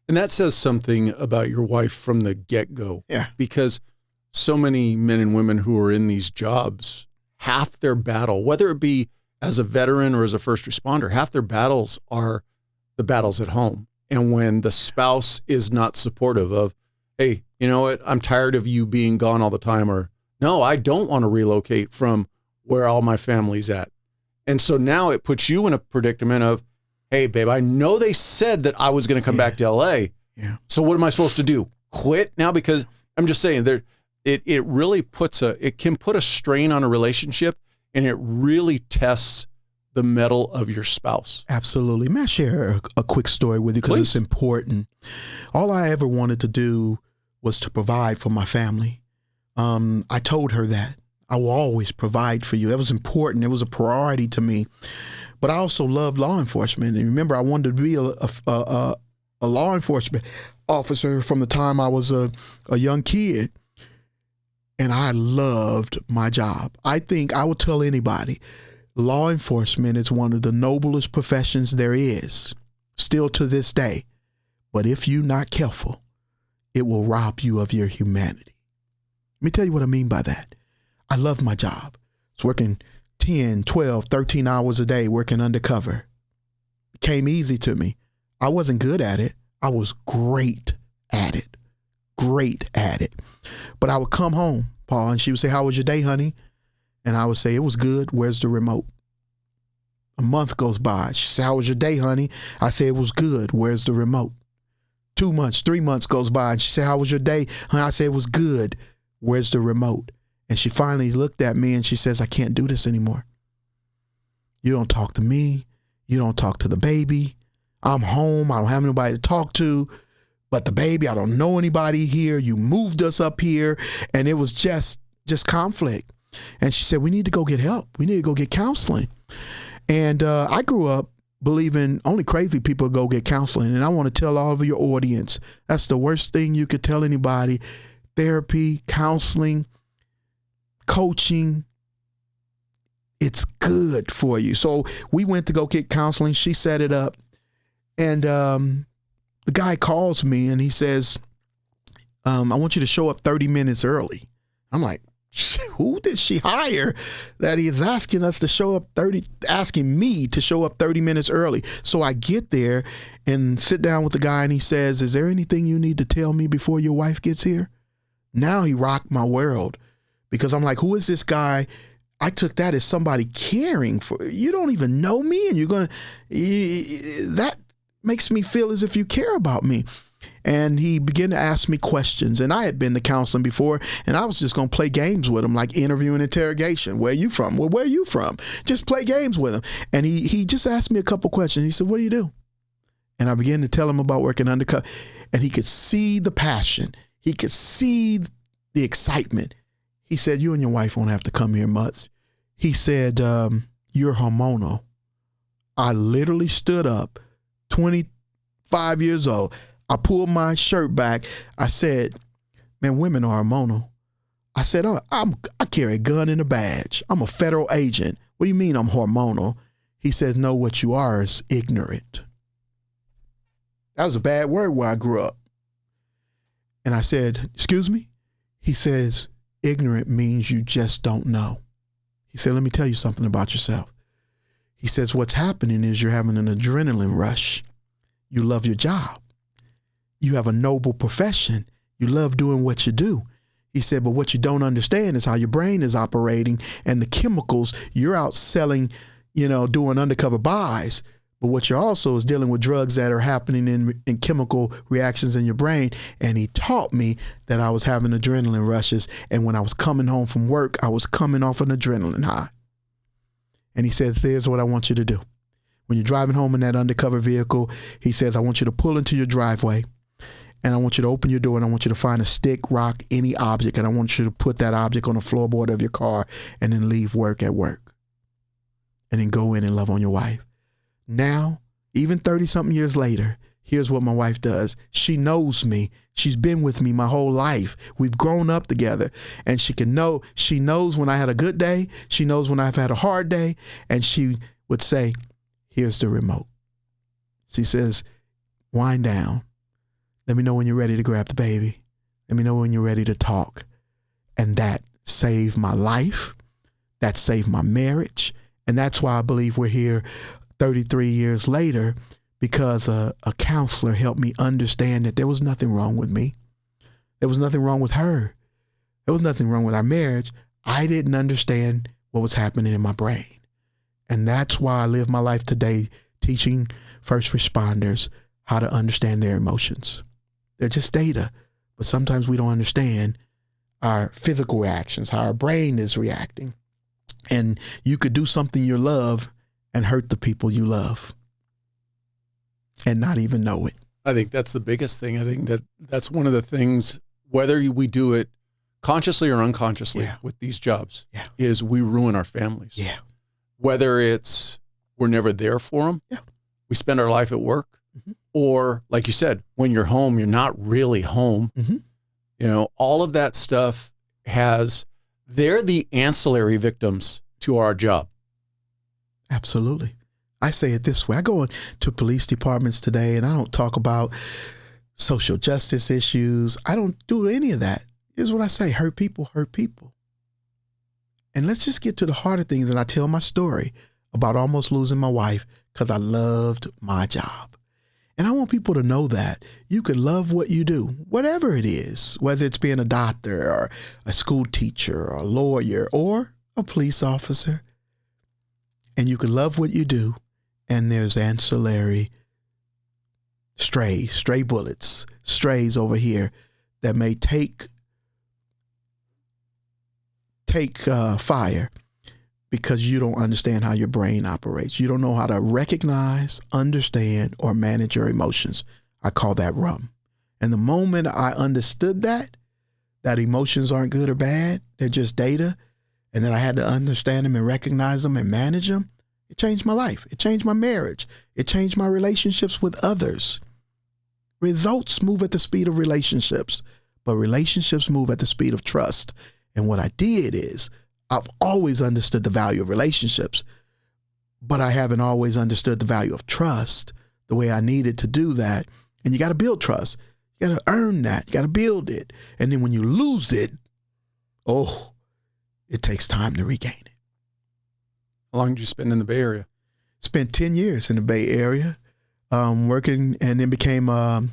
And that says something about your wife from the get-go. Yeah. Because so many men and women who are in these jobs, half their battle, whether it be as a veteran or as a first responder, half their battles are the battles at home. And when the spouse is not supportive of, hey, you know what, I'm tired of you being gone all the time, or no, I don't want to relocate from where all my family's at. And so now it puts you in a predicament of, hey, babe, I know they said that I was going to come back to LA. Yeah. So what am I supposed to do? Quit now? Because I'm just saying it really it can put a strain on a relationship, and it really tests the mettle of your spouse. Absolutely. May I share a quick story with you because it's important. All I ever wanted to do was to provide for my family. I told her that. I will always provide for you. That was important. It was a priority to me. But I also loved law enforcement. And remember, I wanted to be a law enforcement officer from the time I was a young kid. And I loved my job. I think I would tell anybody, law enforcement is one of the noblest professions there is, still to this day. But if you're not careful, it will rob you of your humanity. Let me tell you what I mean by that. I love my job. was working 10, 12, 13 hours a day working undercover. It came easy to me. I wasn't good at it. I was great at it. Great at it. But I would come home, Paul, and she would say, "How was your day, honey?" And I would say, "It was good. Where's the remote?" A month goes by. She said, "How was your day, honey?" I say, "It was good. Where's the remote?" 2 months, 3 months goes by, and she said, "How was your day, honey?" I said, "It was good. Where's the remote?" And she finally looked at me and she says, "I can't do this anymore. You don't talk to me. You don't talk to the baby. I'm home. I don't have anybody to talk to. But the baby, I don't know anybody here. You moved us up here." And it was just conflict. And she said, "We need to go get help. We need to go get counseling." And I grew up believing only crazy people go get counseling. And I want to tell all of your audience, that's the worst thing you could tell anybody. Therapy, counseling, coaching, it's good for you. So we went to go get counseling. She set it up. And the guy calls me and he says, "I want you to show up 30 minutes early." I'm like, who did she hire that he is asking us to show up asking me to show up 30 minutes early? So I get there and sit down with the guy and he says, "Is there anything you need to tell me before your wife gets here?" Now he rocked my world because I'm like, who is this guy? I took that as somebody caring for you. Don't even know me and that makes me feel as if you care about me. And he began to ask me questions. And I had been to counseling before, and I was just going to play games with him, like interview and interrogation. "Where are you from?" "Well, where are you from?" Just play games with him. And he just asked me a couple questions. He said, "What do you do?" And I began to tell him about working undercover. And he could see the passion. He could see the excitement. He said, "You and your wife won't have to come here much." He said, "You're hormonal." I literally stood up, 25 years old. I pulled my shirt back. I said, "Man, women are hormonal." I said, I carry a gun and a badge. I'm a federal agent. What do you mean I'm hormonal?" He said, "No, what you are is ignorant." That was a bad word where I grew up. And I said, "Excuse me?" He says, "Ignorant means you just don't know." He said, "Let me tell you something about yourself." He says, "What's happening is you're having an adrenaline rush. You love your job. You have a noble profession. You love doing what you do." He said, "But what you don't understand is how your brain is operating and the chemicals. You're out selling, doing undercover buys. But what you're also is dealing with drugs that are happening in chemical reactions in your brain." And he taught me that I was having adrenaline rushes. And when I was coming home from work, I was coming off an adrenaline high. And he says, "Here's what I want you to do. When you're driving home in that undercover vehicle," he says, "I want you to pull into your driveway. And I want you to open your door and I want you to find a stick, rock, any object. And I want you to put that object on the floorboard of your car and then leave work at work. And then go in and love on your wife." Now, even 30 something years later, here's what my wife does. She knows me. She's been with me my whole life. We've grown up together. And she knows when I had a good day. She knows when I've had a hard day. And she would say, "Here's the remote." She says, "Wind down. Let me know when you're ready to grab the baby. Let me know when you're ready to talk." And that saved my life. That saved my marriage. And that's why I believe we're here 33 years later, because a counselor helped me understand that there was nothing wrong with me. There was nothing wrong with her. There was nothing wrong with our marriage. I didn't understand what was happening in my brain. And that's why I live my life today teaching first responders how to understand their emotions. They're just data, but sometimes we don't understand our physical reactions, how our brain is reacting. And you could do something you love and hurt the people you love and not even know it. I think that's the biggest thing. I think that's one of the things, whether we do it consciously or unconsciously with these jobs, is we ruin our families. Yeah. Whether it's we're never there for them, we spend our life at work, or like you said, when you're home, you're not really home. All of that stuff they're the ancillary victims to our job. Absolutely. I say it this way. I go into police departments today and I don't talk about social justice issues. I don't do any of that. Here's what I say. Hurt people hurt people. And let's just get to the heart of things. And I tell my story about almost losing my wife because I loved my job. And I want people to know that you could love what you do, whatever it is, whether it's being a doctor or a school teacher or a lawyer or a police officer. And you could love what you do. And there's ancillary stray bullets, strays over here that may take fire because you don't understand how your brain operates. You don't know how to recognize, understand, or manage your emotions. I call that rum. And the moment I understood that emotions aren't good or bad, they're just data, and then I had to understand them and recognize them and manage them, it changed my life. It changed my marriage. It changed my relationships with others. Results move at the speed of relationships, but relationships move at the speed of trust. And what I did is I've always understood the value of relationships, but I haven't always understood the value of trust the way I needed to do that. And you got to build trust. You got to earn that. You got to build it. And then when you lose it, it takes time to regain it. How long did you spend in the Bay Area? Spent 10 years in the Bay Area, working, and then became a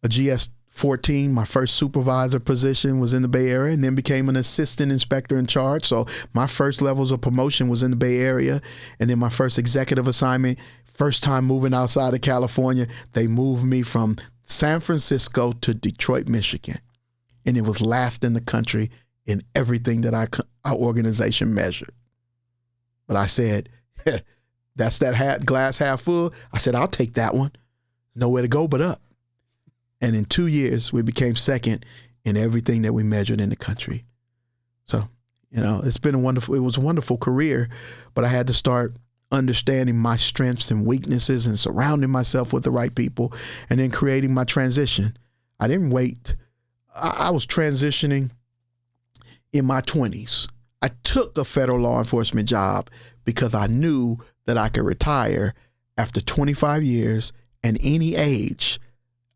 GS-14. My first supervisor position was in the Bay Area, and then became an assistant inspector in charge. So my first levels of promotion was in the Bay Area. And then my first executive assignment, first time moving outside of California, they moved me from San Francisco to Detroit, Michigan. And it was last in the country in everything that our organization measured. But I said, that's that glass half full. I said, I'll take that one. Nowhere to go but up. And in 2 years, we became second in everything that we measured in the country. So, it was a wonderful career, but I had to start understanding my strengths and weaknesses and surrounding myself with the right people and then creating my transition. I didn't wait. I was transitioning in my 20s. I took a federal law enforcement job because I knew that I could retire after 25 years and any age.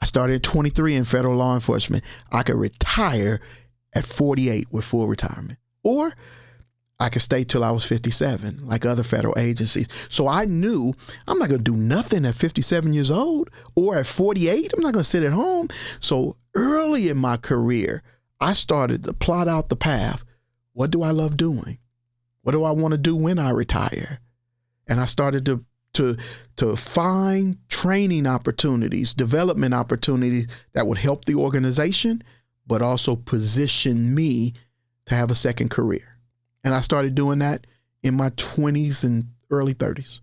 I started at 23 in federal law enforcement. I could retire at 48 with full retirement. Or I could stay till I was 57, like other federal agencies. So I knew I'm not going to do nothing at 57 years old or at 48. I'm not going to sit at home. So early in my career, I started to plot out the path. What do I love doing? What do I want to do when I retire? And I started to find training opportunities, development opportunities that would help the organization, but also position me to have a second career. And I started doing that in my 20s and early 30s.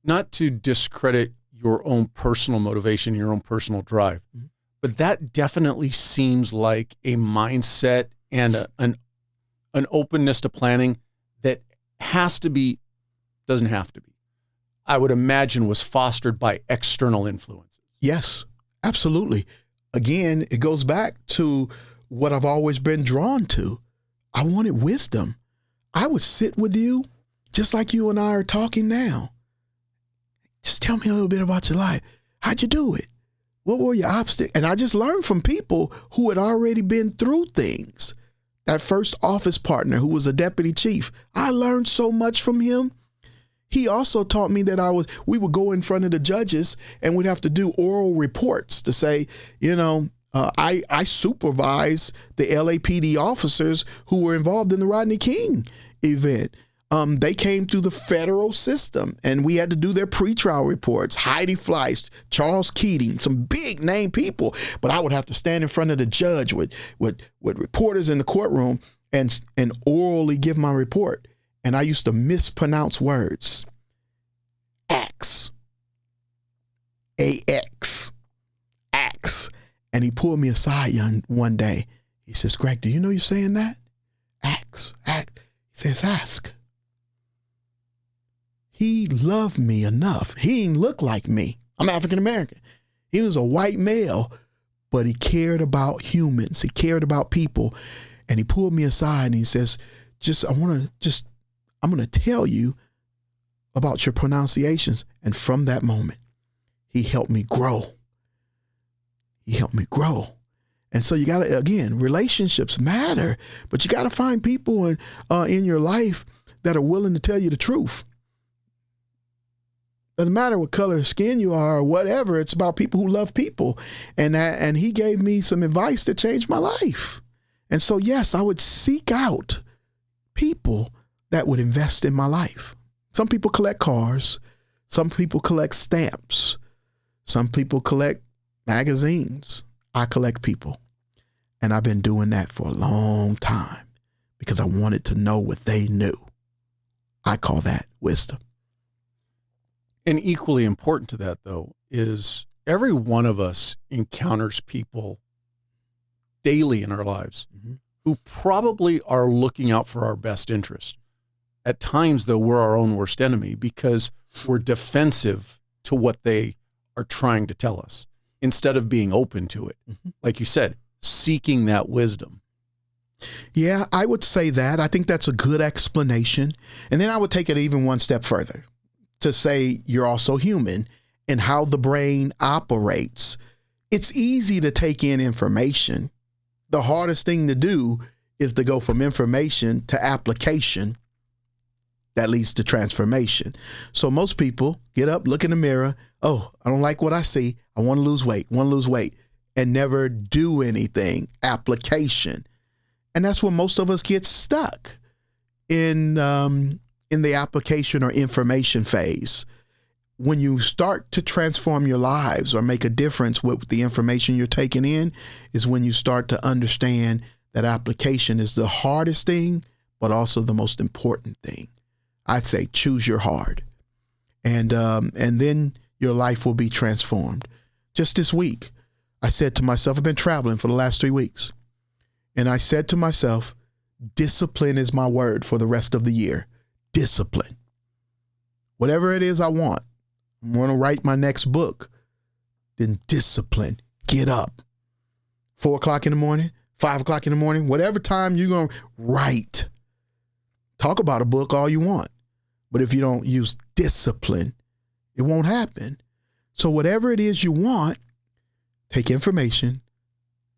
Not to discredit your own personal motivation, your own personal drive, but that definitely seems like a mindset and an openness to planning that doesn't have to be, I would imagine, was fostered by external influences. Yes, absolutely. Again, it goes back to what I've always been drawn to. I wanted wisdom. I would sit with you just like you and I are talking now. Just tell me a little bit about your life. How'd you do it? What were your obstacles? And I just learned from people who had already been through things. That first office partner who was a deputy chief, I learned so much from him. He also taught me that we would go in front of the judges and we'd have to do oral reports to say, I supervise the LAPD officers who were involved in the Rodney King event. They came through the federal system and we had to do their pretrial reports. Heidi Fleiss, Charles Keating, some big name people. But I would have to stand in front of the judge with reporters in the courtroom and orally give my report. And I used to mispronounce words. Axe. A-X. Axe. And he pulled me aside one day. He says, Greg, do you know you're saying that? Axe. Axe. He says, ask. He loved me enough. He didn't look like me. I'm African American. He was a white male, but he cared about humans. He cared about people. And he pulled me aside and he says, I'm going to tell you about your pronunciations. And from that moment, he helped me grow. He helped me grow. And so you got to, again, relationships matter, but you got to find people in your life that are willing to tell you the truth. Doesn't matter what color of skin you are or whatever. It's about people who love people. And he gave me some advice that changed my life. And so, yes, I would seek out people that would invest in my life. Some people collect cars. Some people collect stamps. Some people collect magazines. I collect people. And I've been doing that for a long time because I wanted to know what they knew. I call that wisdom. And equally important to that, though, is every one of us encounters people daily in our lives who probably are looking out for our best interest. At times, though, we're our own worst enemy because we're defensive to what they are trying to tell us instead of being open to it. Like you said, seeking that wisdom. Yeah, I would say that. I think that's a good explanation. And then I would take it even one step further to say you're also human and how the brain operates. It's easy to take in information. The hardest thing to do is to go from information to application that leads to transformation. So most people get up, look in the mirror. Oh, I don't like what I see. I want to lose weight, and never do anything. Application. And that's where most of us get stuck in the application or information phase. When you start to transform your lives or make a difference with the information you're taking in is when you start to understand that application is the hardest thing, but also the most important thing. I'd say choose your hard, and then your life will be transformed. Just this week, I said to myself, I've been traveling for the last 3 weeks, and I said to myself, discipline is my word for the rest of the year. Discipline. Whatever it is I want. I want to write my next book. Then discipline. Get up. 4 o'clock in the morning, 5 o'clock in the morning, whatever time you're going to write. Talk about a book all you want. But if you don't use discipline, it won't happen. So whatever it is you want, take information,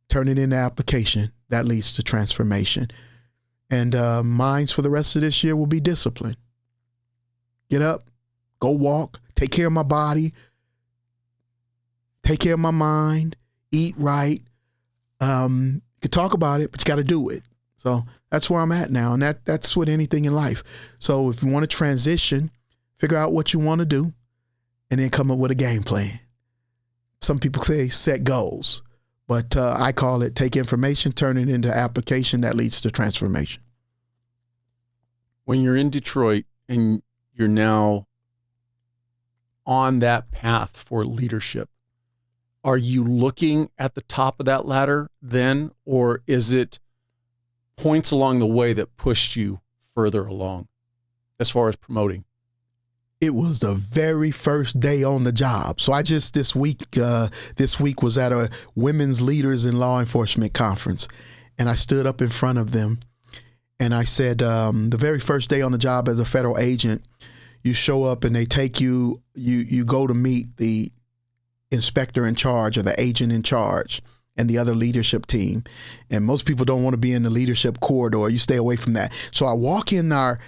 turn it into application. That leads to transformation. And mine's for the rest of this year will be discipline. Get up, go walk, take care of my body, take care of my mind, eat right. You can talk about it, but you got to do it. So that's where I'm at now. And that's with anything in life. So if you want to transition, figure out what you want to do and then come up with a game plan. Some people say set goals, but I call it take information, turn it into application that leads to transformation. When you're in Detroit and you're now on that path for leadership, are you looking at the top of that ladder then, or is it points along the way that pushed you further along as far as promoting? It was the very first day on the job. So I just this week was at a women's leaders in law enforcement conference, and I stood up in front of them and I said, the very first day on the job as a federal agent, you show up and they take you go to meet the inspector in charge or the agent in charge and the other leadership team. And most people don't want to be in the leadership corridor. You stay away from that. So I walk in our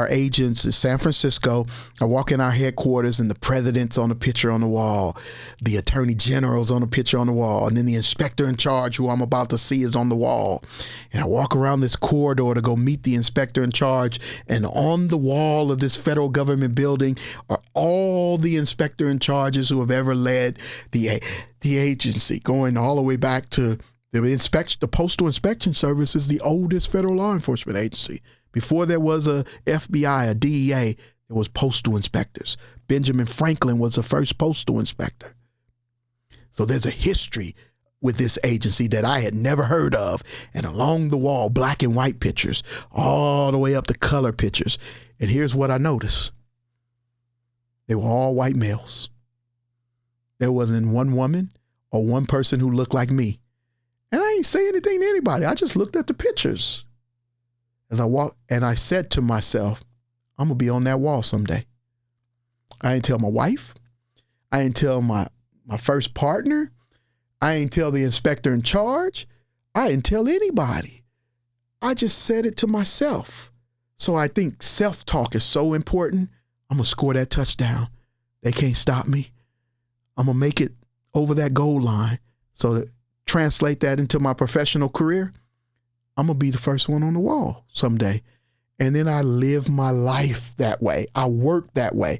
agents in San Francisco. I walk in our headquarters and the president's on the picture on the wall. The attorney general's on the picture on the wall. And then the inspector in charge, who I'm about to see, is on the wall. And I walk around this corridor to go meet the inspector in charge. And on the wall of this federal government building are all the inspector in charges who have ever led the agency, going all the way back to the Postal Inspection Service is the oldest federal law enforcement agency. Before there was a FBI, a DEA, there was postal inspectors. Benjamin Franklin was the first postal inspector. So there's a history with this agency that I had never heard of. And along the wall, black and white pictures, all the way up to color pictures. And here's what I noticed. They were all white males. There wasn't one woman or one person who looked like me. And I ain't say anything to anybody. I just looked at the pictures. As I walked, and I said to myself, I'm going to be on that wall someday. I ain't tell my wife. I ain't tell my first partner. I ain't tell the inspector in charge. I didn't tell anybody. I just said it to myself. So I think self-talk is so important. I'm going to score that touchdown. They can't stop me. I'm going to make it over that goal line. So to translate that into my professional career, I'm going to be the first one on the wall someday. And then I live my life that way. I work that way.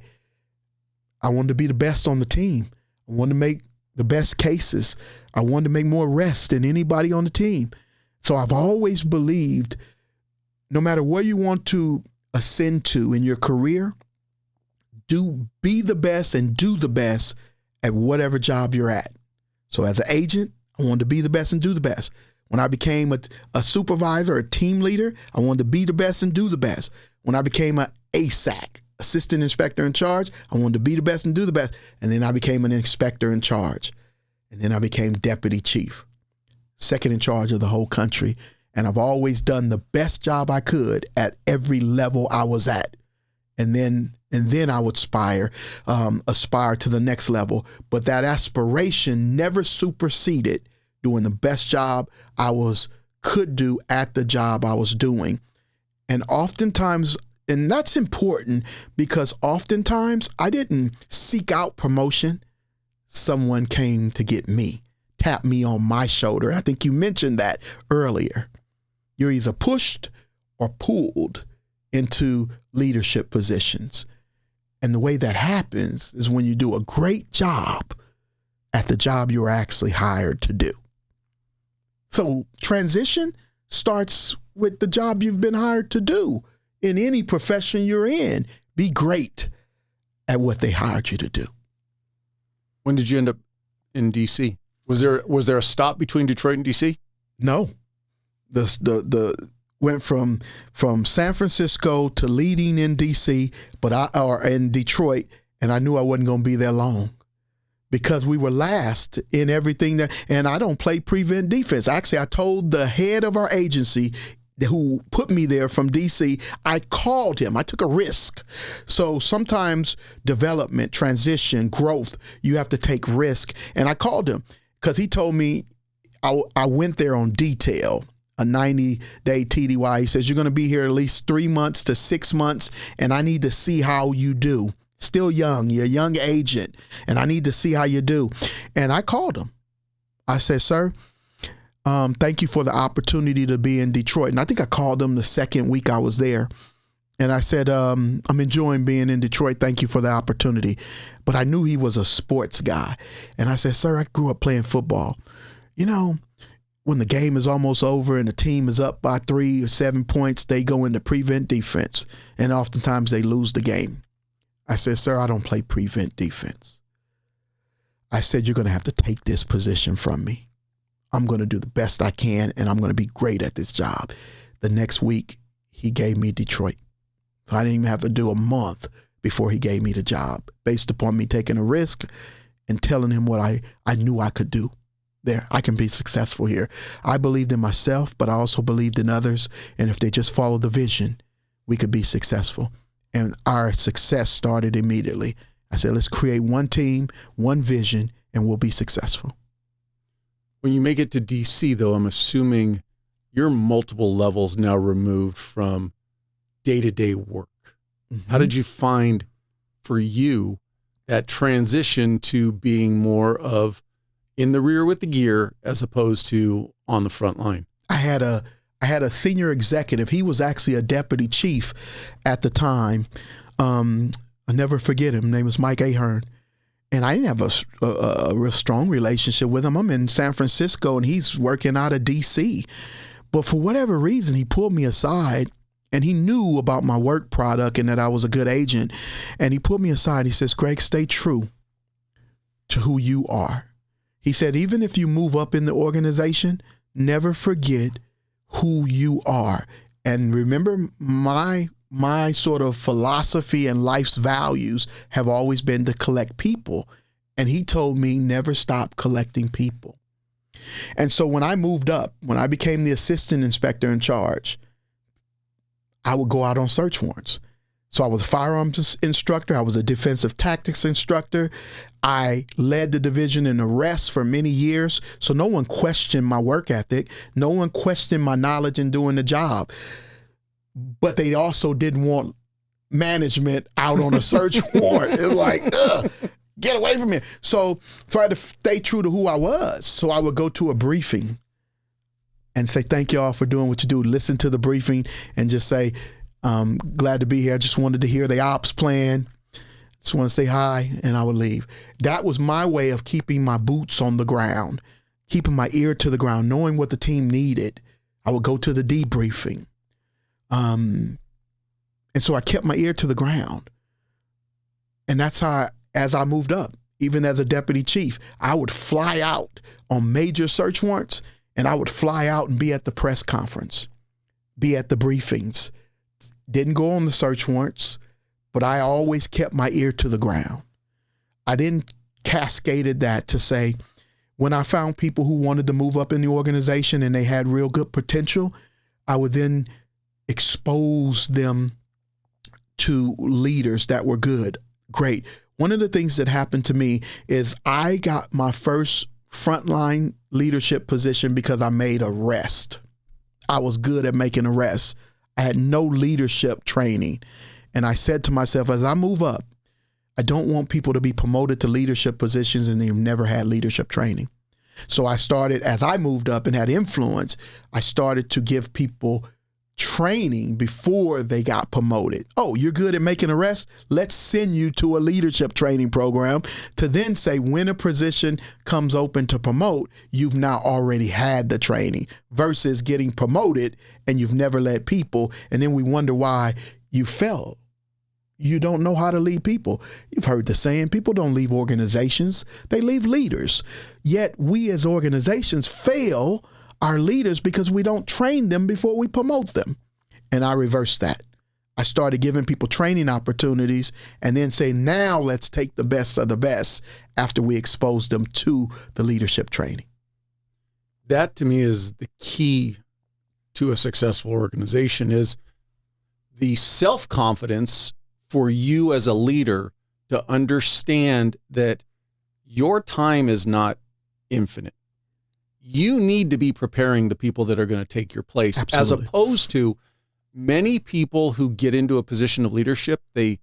I wanted to be the best on the team. I wanted to make the best cases. I wanted to make more arrests than anybody on the team. So I've always believed no matter where you want to ascend to in your career, be the best and do the best at whatever job you're at. So as an agent, I wanted to be the best and do the best. When I became a supervisor, a team leader, I wanted to be the best and do the best. When I became an ASAC, assistant inspector in charge, I wanted to be the best and do the best. And then I became an inspector in charge. And then I became deputy chief, second in charge of the whole country. And I've always done the best job I could at every level I was at. And then I would aspire to the next level. But that aspiration never superseded doing the best job I could do at the job I was doing. And oftentimes, and that's important because oftentimes I didn't seek out promotion. Someone came to get me, tapped me on my shoulder. I think you mentioned that earlier. You're either pushed or pulled into leadership positions. And the way that happens is when you do a great job at the job you were actually hired to do. So transition starts with the job you've been hired to do. In any profession you're in, be great at what they hired you to do. When did you end up in D.C.? Was there a stop between Detroit and D.C.? No. The went from San Francisco to leading in D.C., or in Detroit, and I knew I wasn't going to be there long because we were last in everything and I don't play prevent defense. Actually, I told the head of our agency who put me there from D.C., I called him. I took a risk. So sometimes development, transition, growth, you have to take risk. And I called him because he told me I went there on detail, a 90-day TDY. He says, you're going to be here at least 3 months to 6 months, and I need to see how you do. Still young. You're a young agent, and I need to see how you do. And I called him. I said, sir, thank you for the opportunity to be in Detroit. And I think I called him the second week I was there. And I said, I'm enjoying being in Detroit. Thank you for the opportunity. But I knew he was a sports guy. And I said, sir, I grew up playing football. You know, when the game is almost over and the team is up by 3 or 7 points, they go into prevent defense. And oftentimes they lose the game. I said, sir, I don't play prevent defense. I said, you're going to have to take this position from me. I'm going to do the best I can, and I'm going to be great at this job. The next week, he gave me Detroit. So I didn't even have to do a month before he gave me the job, based upon me taking a risk and telling him what I knew I could do there. I can be successful here. I believed in myself, but I also believed in others. And if they just follow the vision, we could be successful. And our success started immediately. I said, let's create one team, one vision, and we'll be successful. When you make it to D.C., though, I'm assuming you're multiple levels now removed from day-to-day work. Mm-hmm. How did you find, for you, that transition to being more of in the rear with the gear as opposed to on the front line? I had a senior executive. He was actually a deputy chief at the time. I'll never forget him. His name was Mike Ahern. And I didn't have a real strong relationship with him. I'm in San Francisco and he's working out of D.C. But for whatever reason, he pulled me aside and he knew about my work product and that I was a good agent. And he pulled me aside and he says, Greg, stay true to who you are. He said, even if you move up in the organization, never forget who you are. And remember, my sort of philosophy and life's values have always been to collect people. And he told me never stop collecting people. And so when I moved up, when I became the assistant inspector in charge, I would go out on search warrants. So I was a firearms instructor. I was a defensive tactics instructor. I led the division in arrests for many years. So no one questioned my work ethic. No one questioned my knowledge in doing the job. But they also didn't want management out on a search warrant. It was like, ugh, get away from me. So I had to stay true to who I was. So I would go to a briefing and say, thank y'all for doing what you do. Listen to the briefing and just say, glad to be here. I just wanted to hear the ops plan. Just want to say hi, and I would leave. That was my way of keeping my boots on the ground, keeping my ear to the ground, knowing what the team needed. I would go to the debriefing. And so I kept my ear to the ground. And that's how, as I moved up, even as a deputy chief, I would fly out on major search warrants, and I would fly out and be at the press conference, be at the briefings. Didn't go on the search warrants, but I always kept my ear to the ground. I didn't cascaded that to say, when I found people who wanted to move up in the organization and they had real good potential, I would then expose them to leaders that were good. Great. One of the things that happened to me is I got my first frontline leadership position because I made arrests. I was good at making arrests. I had no leadership training. And I said to myself, as I move up, I don't want people to be promoted to leadership positions and they've never had leadership training. So I started, as I moved up and had influence, I started to give people training before they got promoted. Oh, you're good at making arrests? Let's send you to a leadership training program to then say when a position comes open to promote, you've now already had the training versus getting promoted and you've never led people. And then we wonder why you fell. You don't know how to lead people. You've heard the saying, people don't leave organizations, they leave leaders. Yet we as organizations fail our leaders because we don't train them before we promote them. And I reversed that. I started giving people training opportunities and then say, now let's take the best of the best after we expose them to the leadership training. That to me is the key to a successful organization, is the self-confidence for you as a leader to understand that your time is not infinite. You need to be preparing the people that are going to take your place. Absolutely. As opposed to many people who get into a position of leadership, they're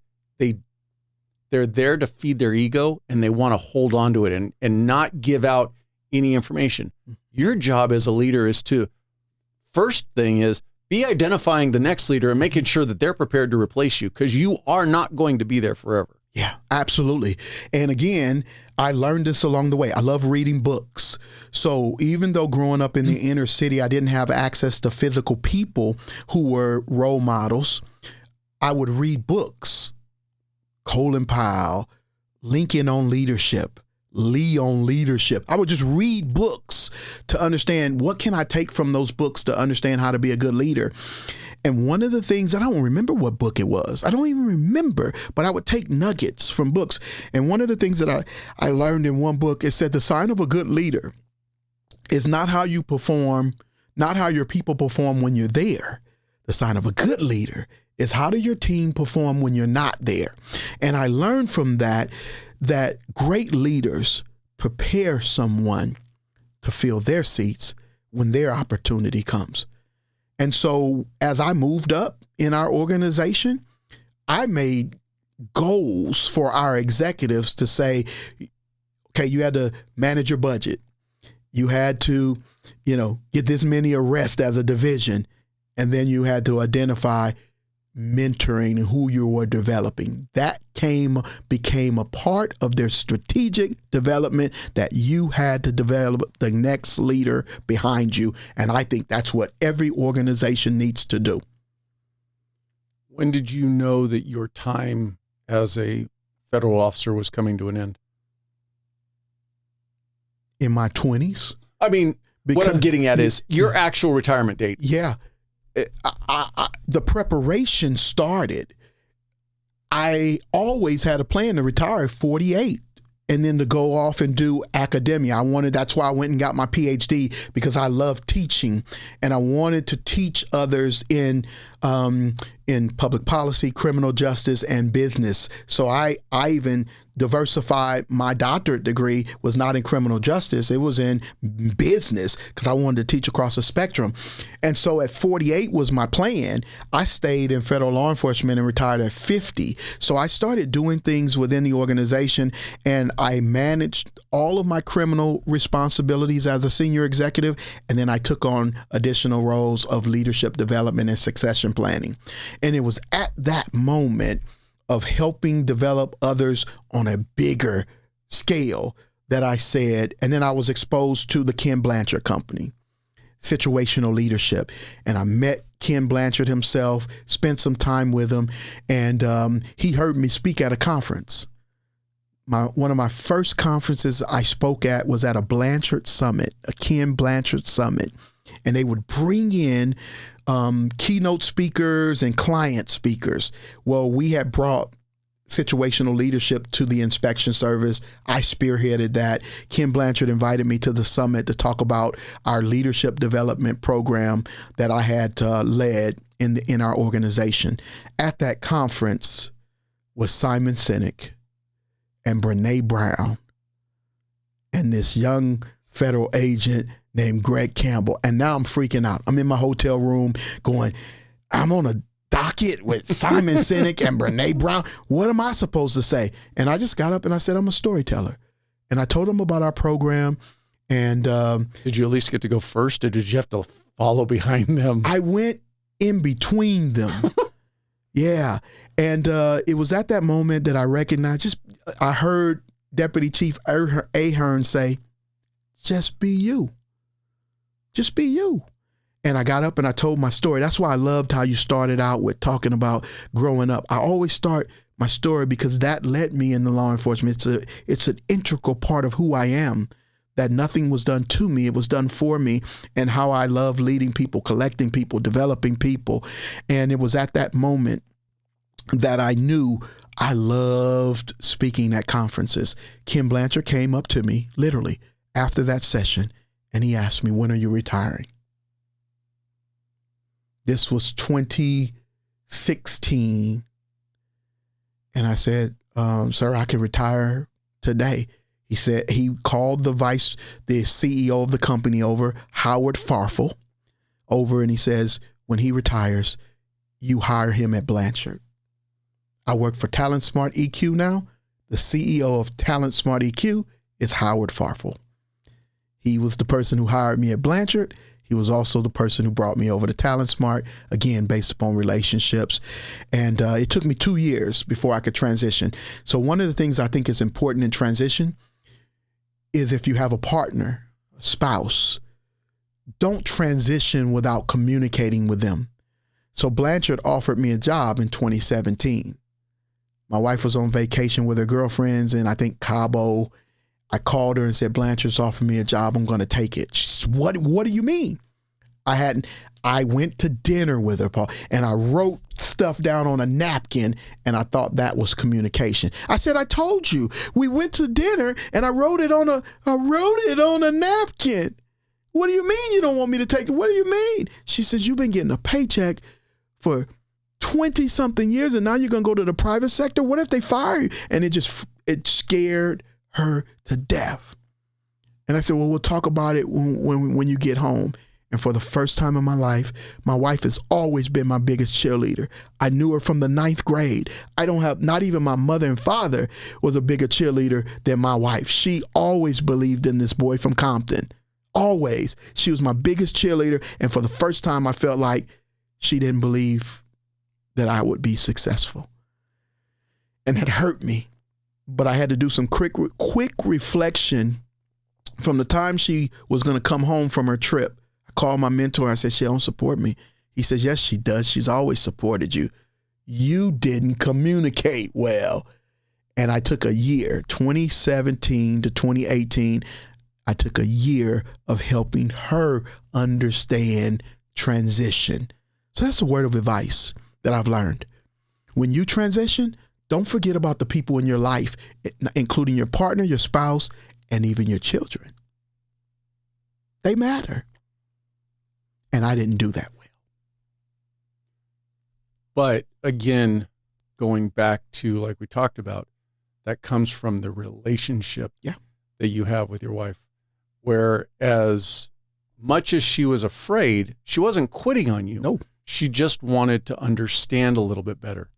there to feed their ego and they want to hold on to it and not give out any information. Your job as a leader is to, first thing is, be identifying the next leader and making sure that they're prepared to replace you, because you are not going to be there forever. Yeah, absolutely. And again, I learned this along the way. I love reading books. So even though growing up in the inner city, I didn't have access to physical people who were role models, I would read books. Colin Powell, Lincoln on Leadership, Lee on Leadership. I would just read books to understand what can I take from those books to understand how to be a good leader. And one of the things, I don't remember what book it was. I don't even remember, but I would take nuggets from books. And one of the things that I learned in one book, it said the sign of a good leader is not how you perform, not how your people perform when you're there. The sign of a good leader is how do your team perform when you're not there. And I learned from that great leaders prepare someone to fill their seats when their opportunity comes. And so as I moved up in our organization, I made goals for our executives to say, okay, you had to manage your budget. You had to, get this many arrests as a division. And then you had to identify mentoring and who you were developing. That became a part of their strategic development, that you had to develop the next leader behind you. And I think that's what every organization needs to do. When did you know that your time as a federal officer was coming to an end? In my 20s. I mean, what I'm getting at is your actual retirement date. Yeah. The preparation started. I always had a plan to retire at 48. and then to go off and do academia. That's why I went and got my PhD, because I love teaching, and I wanted to teach others in public policy, criminal justice, and business. So I even diversified. My doctorate degree was not in criminal justice. It was in business, because I wanted to teach across the spectrum. And so at 48 was my plan. I stayed in federal law enforcement and retired at 50. So I started doing things within the organization, and I managed all of my criminal responsibilities as a senior executive. And then I took on additional roles of leadership development and succession planning. And it was at that moment of helping develop others on a bigger scale that I said, and then I was exposed to the Ken Blanchard Company, situational leadership. And I met Ken Blanchard himself, spent some time with him, and he heard me speak at a conference. One of my first conferences I spoke at was at a Blanchard Summit, a Ken Blanchard Summit. And they would bring in keynote speakers and client speakers. Well, we had brought situational leadership to the inspection service. I spearheaded that. Ken Blanchard invited me to the summit to talk about our leadership development program that I had led in our organization. At that conference was Simon Sinek and Brene Brown and this young federal agent named Greg Campbell. And now I'm freaking out. I'm in my hotel room going, I'm on a docket with Simon Sinek and Brene Brown. What am I supposed to say? And I just got up and I said, I'm a storyteller. And I told them about our program. And did you at least get to go first, or did you have to follow behind them? I went in between them. Yeah. And it was at that moment that I recognized, I heard Deputy Chief Ahern say, just be you. Just be you. And I got up and I told my story. That's why I loved how you started out with talking about growing up. I always start my story because that led me into law enforcement. It's an integral part of who I am, that nothing was done to me. It was done for me, and how I love leading people, collecting people, developing people. And it was at that moment that I knew I loved speaking at conferences. Ken Blanchard came up to me, literally, after that session, and he asked me, when are you retiring? This was 2016. And I said, sir, I can retire today. He said, he called the CEO of the company over, Howard Farfel, over, and he says, when he retires, you hire him at Blanchard. I work for TalentSmartEQ now. The CEO of TalentSmartEQ is Howard Farfel. He was the person who hired me at Blanchard. He was also the person who brought me over to TalentSmart, again, based upon relationships. And it took me 2 years before I could transition. So one of the things I think is important in transition is if you have a partner, a spouse, don't transition without communicating with them. So Blanchard offered me a job in 2017. My wife was on vacation with her girlfriends in, I think, Cabo. I called her and said, Blanchard's offered me a job. I'm going to take it. She said, what do you mean? I went to dinner with her, Paul, and I wrote stuff down on a napkin, and I thought that was communication. I said, I told you, we went to dinner and I wrote it on a napkin. What do you mean you don't want me to take it? What do you mean? She says, you've been getting a paycheck for 20 something years, and now you're going to go to the private sector. What if they fire you? And it scared her to death. And I said, well, we'll talk about it when you get home. And for the first time in my life, my wife has always been my biggest cheerleader. I knew her from the 9th grade. Not even my mother and father was a bigger cheerleader than my wife. She always believed in this boy from Compton. Always. She was my biggest cheerleader. And for the first time, I felt like she didn't believe that I would be successful. And it hurt me. But I had to do some quick reflection from the time she was going to come home from her trip. I called my mentor. I said, she don't support me. He says, yes, she does. She's always supported you. You didn't communicate well. And I took a year, 2017 to 2018. I took a year of helping her understand transition. So that's a word of advice that I've learned. When you transition, Don't forget about the people in your life, including your partner, your spouse, and even your children. They matter. And I didn't do that well. But again, going back to, like we talked about, that comes from the relationship that you have with your wife. Whereas much as she was afraid, she wasn't quitting on you. No. She just wanted to understand a little bit better.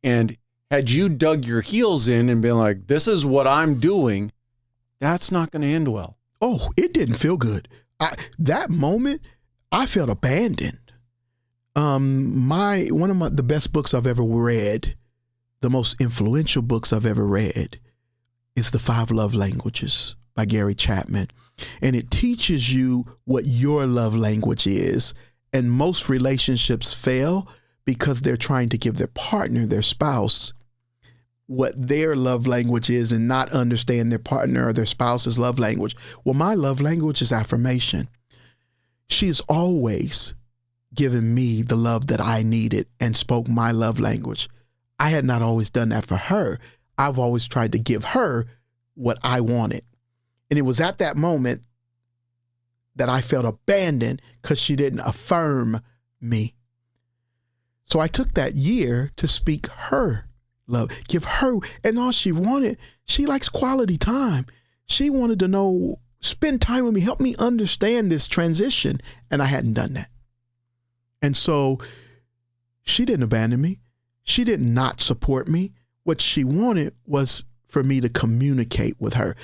And had you dug your heels in and been like, this is what I'm doing, that's not going to end well. Oh, it didn't feel good. That moment, I felt abandoned. One of the best books I've ever read, the most influential books I've ever read, is The 5 Love Languages by Gary Chapman. And it teaches you what your love language is. And most relationships fail because they're trying to give their partner, their spouse, what their love language is and not understand their partner or their spouse's love language. Well, my love language is affirmation. She has always given me the love that I needed and spoke my love language. I had not always done that for her. I've always tried to give her what I wanted. And it was at that moment that I felt abandoned because she didn't affirm me. So I took that year to speak her love, give her, and all she wanted, she likes quality time. She wanted to know, spend time with me, help me understand this transition. And I hadn't done that. And so she didn't abandon me. She did not support me. What she wanted was for me to communicate with her.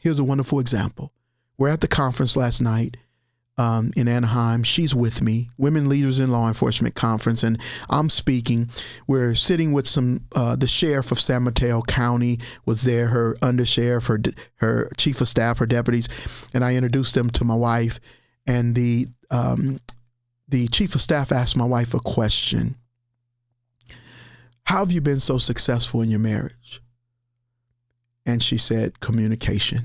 Here's a wonderful example. We're at the conference last night in Anaheim. She's with me, Women Leaders in Law Enforcement Conference, and I'm speaking. We're sitting with the sheriff of San Mateo County was there, her undersheriff, her chief of staff, her deputies, and I introduced them to my wife. And the chief of staff asked my wife a question. How have you been so successful in your marriage? And she said, communication.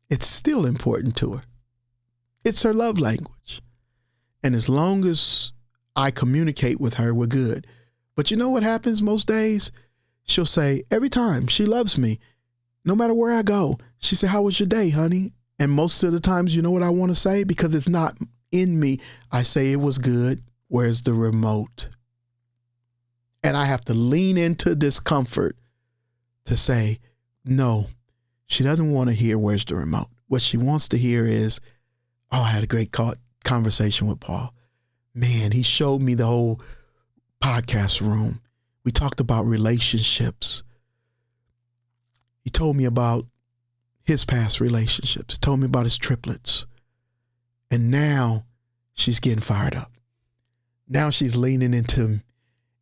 It's still important to her. It's her love language. And as long as I communicate with her, we're good. But you know what happens most days? She'll say, every time, she loves me, no matter where I go. She said, how was your day, honey? And most of the times, you know what I want to say? Because it's not in me. I say, it was good. Where's the remote? And I have to lean into discomfort to say, no, she doesn't want to hear where's the remote. What she wants to hear is, oh, I had a great conversation with Paul. Man, he showed me the whole podcast room. We talked about relationships. He told me about his past relationships. He told me about his triplets. And now she's getting fired up. Now she's leaning into,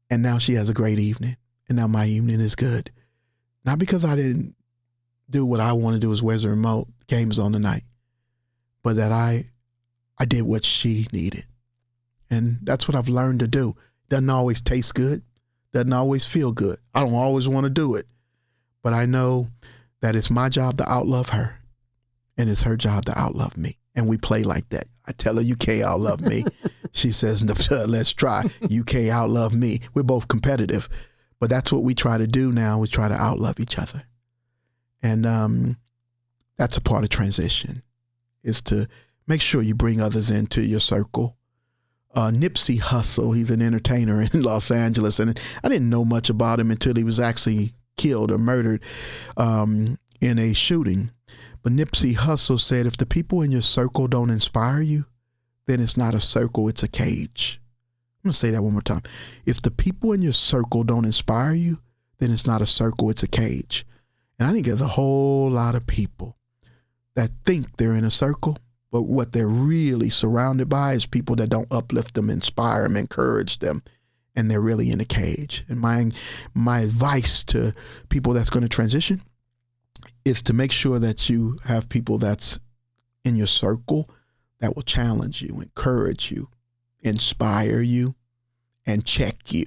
and now she has a great evening. And now my evening is good. Not because I didn't do what I want to do is where's the remote, game's on tonight, but that I did what she needed. And that's what I've learned to do. Doesn't always taste good. Doesn't always feel good. I don't always want to do it, but I know that it's my job to outlove her and it's her job to outlove me. And we play like that. I tell her, you can't outlove me. She says, no, let's try. You can't outlove me. We're both competitive, but that's what we try to do now. We try to outlove each other. And that's a part of transition, is to make sure you bring others into your circle. Nipsey Hussle, he's an entertainer in Los Angeles, and I didn't know much about him until he was actually killed or murdered in a shooting. But Nipsey Hussle said, if the people in your circle don't inspire you, then it's not a circle, it's a cage. I'm going to say that one more time. If the people in your circle don't inspire you, then it's not a circle, it's a cage. And I think there's a whole lot of people that think they're in a circle, but what they're really surrounded by is people that don't uplift them, inspire them, encourage them, and they're really in a cage. And my advice to people that's going to transition is to make sure that you have people that's in your circle that will challenge you, encourage you, inspire you, and check you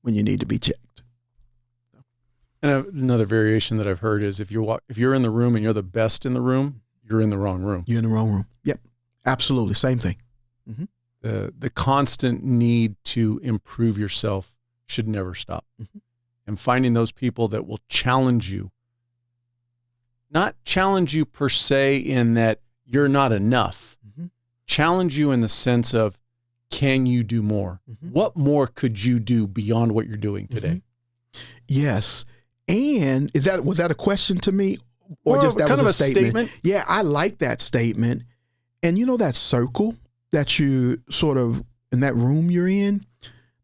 when you need to be checked. And another variation that I've heard is if you're in the room and you're the best in the room, you're in the wrong room. You're in the wrong room. Yep. Absolutely. Same thing. Mm-hmm. The constant need to improve yourself should never stop. Mm-hmm. and finding those people that will challenge you. Not challenge you per se in that you're not enough. Mm-hmm. Challenge you in the sense of, can you do more? Mm-hmm. What more could you do beyond what you're doing today? Mm-hmm. Yes. And was that a question to me? Or just that kind was of a statement? Yeah, I like that statement. And you know that circle that you sort of, in that room you're in,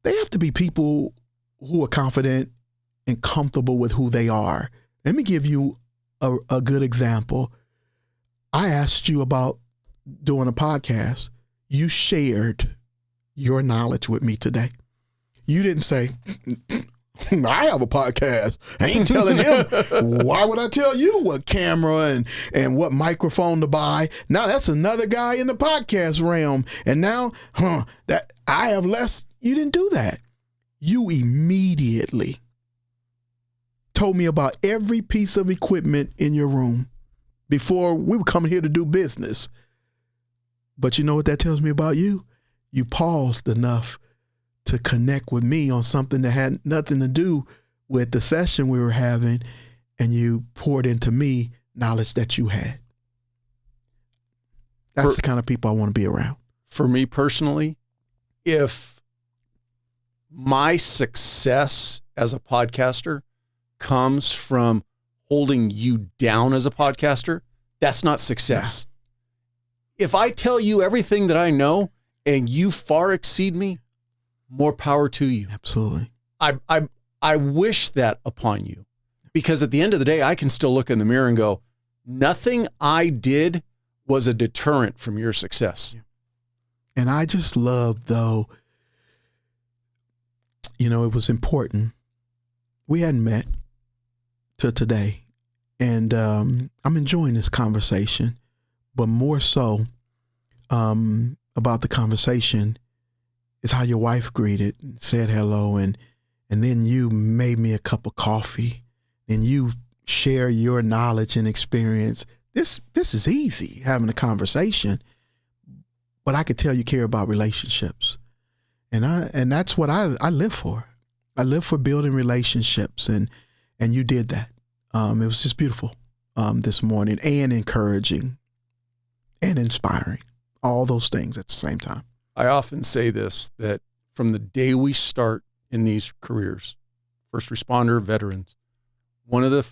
they have to be people who are confident and comfortable with who they are. Let me give you a good example. I asked you about doing a podcast. You shared your knowledge with me today. You didn't say, I have a podcast. I ain't telling him. Why would I tell you what camera and what microphone to buy? Now that's another guy in the podcast realm. And now, that I have less. You didn't do that. You immediately told me about every piece of equipment in your room before we were coming here to do business. But you know what that tells me about you? You paused enough to connect with me on something that had nothing to do with the session we were having, and you poured into me knowledge that you had. That's the kind of people I want to be around. For me personally, if my success as a podcaster comes from holding you down as a podcaster, that's not success. Yeah. If I tell you everything that I know and you far exceed me, more power to you. Absolutely. I wish that upon you, because at the end of the day, I can still look in the mirror and go, nothing I did was a deterrent from your success. Yeah. And I just love, though, it was important. We hadn't met till today, and I'm enjoying this conversation, but more so about the conversation is how your wife greeted and said hello, and then you made me a cup of coffee, and you share your knowledge and experience. This is easy, having a conversation, but I could tell you care about relationships, and that's what I live for. I live for building relationships, and you did that. It was just beautiful this morning, and encouraging and inspiring, all those things at the same time. I often say this, that from the day we start in these careers, first responder, veterans, one of the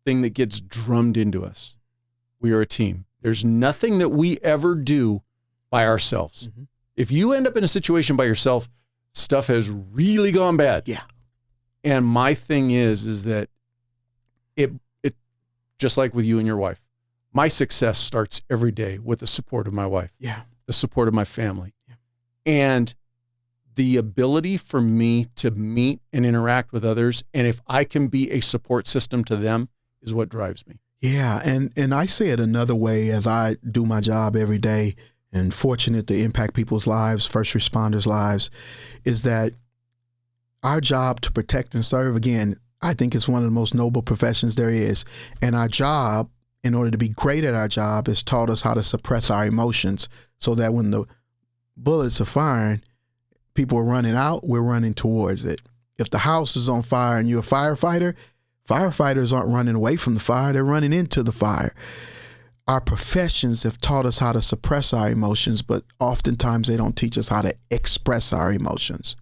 thing that gets drummed into us, we are a team. There's nothing that we ever do by ourselves. Mm-hmm. If you end up in a situation by yourself, stuff has really gone bad. Yeah. And my thing is that it just like with you and your wife, my success starts every day with the support of my wife. Yeah. The support of my family. Yeah. And the ability for me to meet and interact with others, and if I can be a support system to them, is what drives me. Yeah, and I say it another way as I do my job every day, and fortunate to impact people's lives, first responders' lives, is that our job to protect and serve, again, I think it's one of the most noble professions there is. And our job, in order to be great at our job, has taught us how to suppress our emotions so that when the bullets are firing, people are running out, we're running towards it. If the house is on fire and you're a firefighter, firefighters aren't running away from the fire, they're running into the fire. Our professions have taught us how to suppress our emotions, but oftentimes they don't teach us how to express our emotions.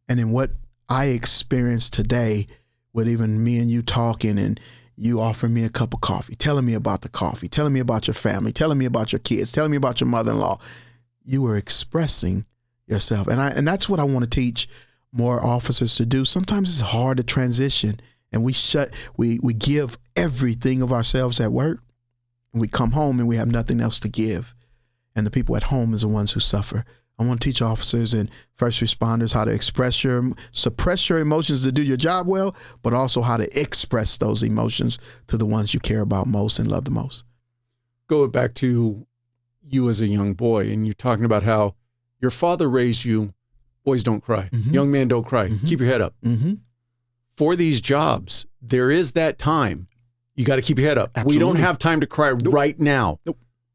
And in what I experienced today, with even me and you talking, and you offering me a cup of coffee, telling me about the coffee, telling me about your family, telling me about your kids, telling me about your mother-in-law, you were expressing yourself. And that's what I want to teach more officers to do. Sometimes it's hard to transition, and we give everything of ourselves at work, and we come home and we have nothing else to give. And the people at home is the ones who suffer. I want to teach officers and first responders how to suppress your emotions to do your job well, but also how to express those emotions to the ones you care about most and love the most. Go back to you as a young boy, and you're talking about how your father raised you, boys don't cry, mm-hmm. young men don't cry, mm-hmm. keep your head up. Mm-hmm. For these jobs, there is that time. You got to keep your head up. Absolutely. We don't have time to cry right now,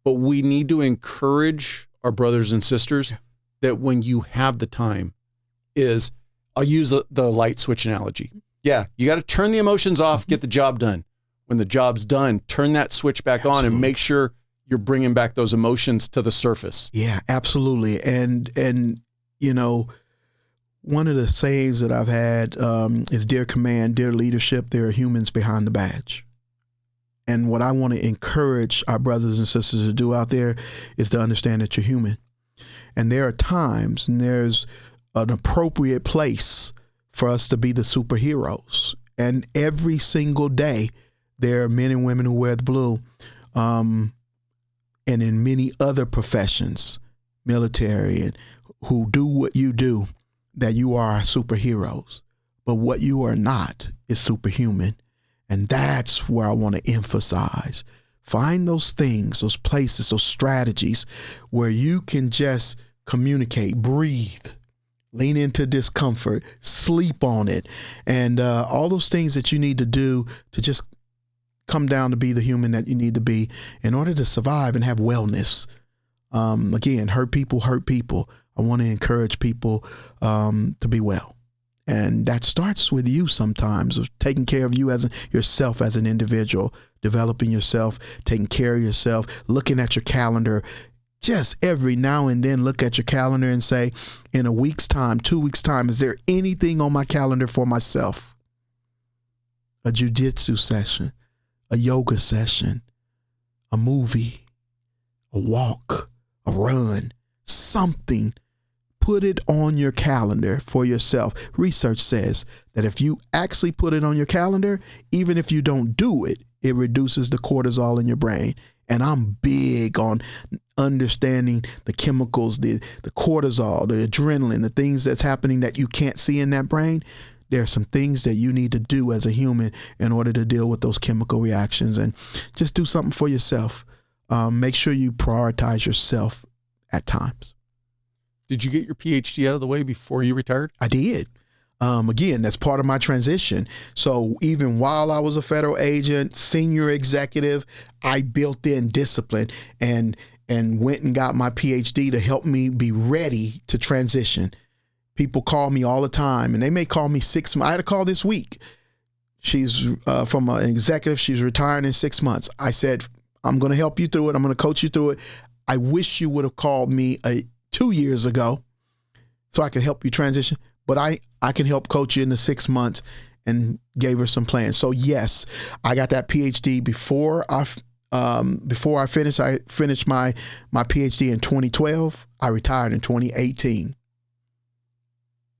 but we need to encourage our brothers and sisters that when you have the time I'll use the light switch analogy. Yeah, you got to turn the emotions off, get the job done. When the job's done, turn that switch back on and make sure you're bringing back those emotions to the surface. Yeah, absolutely. And you know, one of the sayings that I've had is, dear command, dear leadership, there are humans behind the badge. And what I want to encourage our brothers and sisters to do out there is to understand that you're human. And there are times, and there's an appropriate place for us to be the superheroes. And every single day, there are men and women who wear the blue, and in many other professions, military, and who do what you do, that you are superheroes. But what you are not is superhuman. And that's where I want to emphasize. Find those things, those places, those strategies where you can just communicate, breathe, lean into discomfort, sleep on it, and all those things that you need to do to just come down to be the human that you need to be in order to survive and have wellness. Again, hurt people. I want to encourage people to be well. And that starts with you sometimes, of taking care of you yourself as an individual, developing yourself, taking care of yourself, looking at your calendar. Just every now and then look at your calendar and say, in a week's time, 2 weeks' time, is there anything on my calendar for myself? A jiu-jitsu session, a yoga session, a movie, a walk, a run, something. Put it on your calendar for yourself. Research says that if you actually put it on your calendar, even if you don't do it, it reduces the cortisol in your brain. And I'm big on understanding the chemicals, the cortisol, the adrenaline, the things that's happening that you can't see in that brain. There are some things that you need to do as a human in order to deal with those chemical reactions, and just do something for yourself. Make sure you prioritize yourself at times. Did you get your PhD out of the way before you retired? I did. Again, that's part of my transition. So even while I was a federal agent, senior executive, I built in discipline and went and got my PhD to help me be ready to transition. People call me all the time, and they may call me 6 months. I had a call this week. She's from an executive. She's retiring in 6 months. I said, I'm going to help you through it. I'm going to coach you through it. I wish you would have called me 2 years ago so I could help you transition, but I can help coach you in the 6 months, and gave her some plans. So yes, I got that PhD before I finished. I finished my PhD in 2012. I retired in 2018.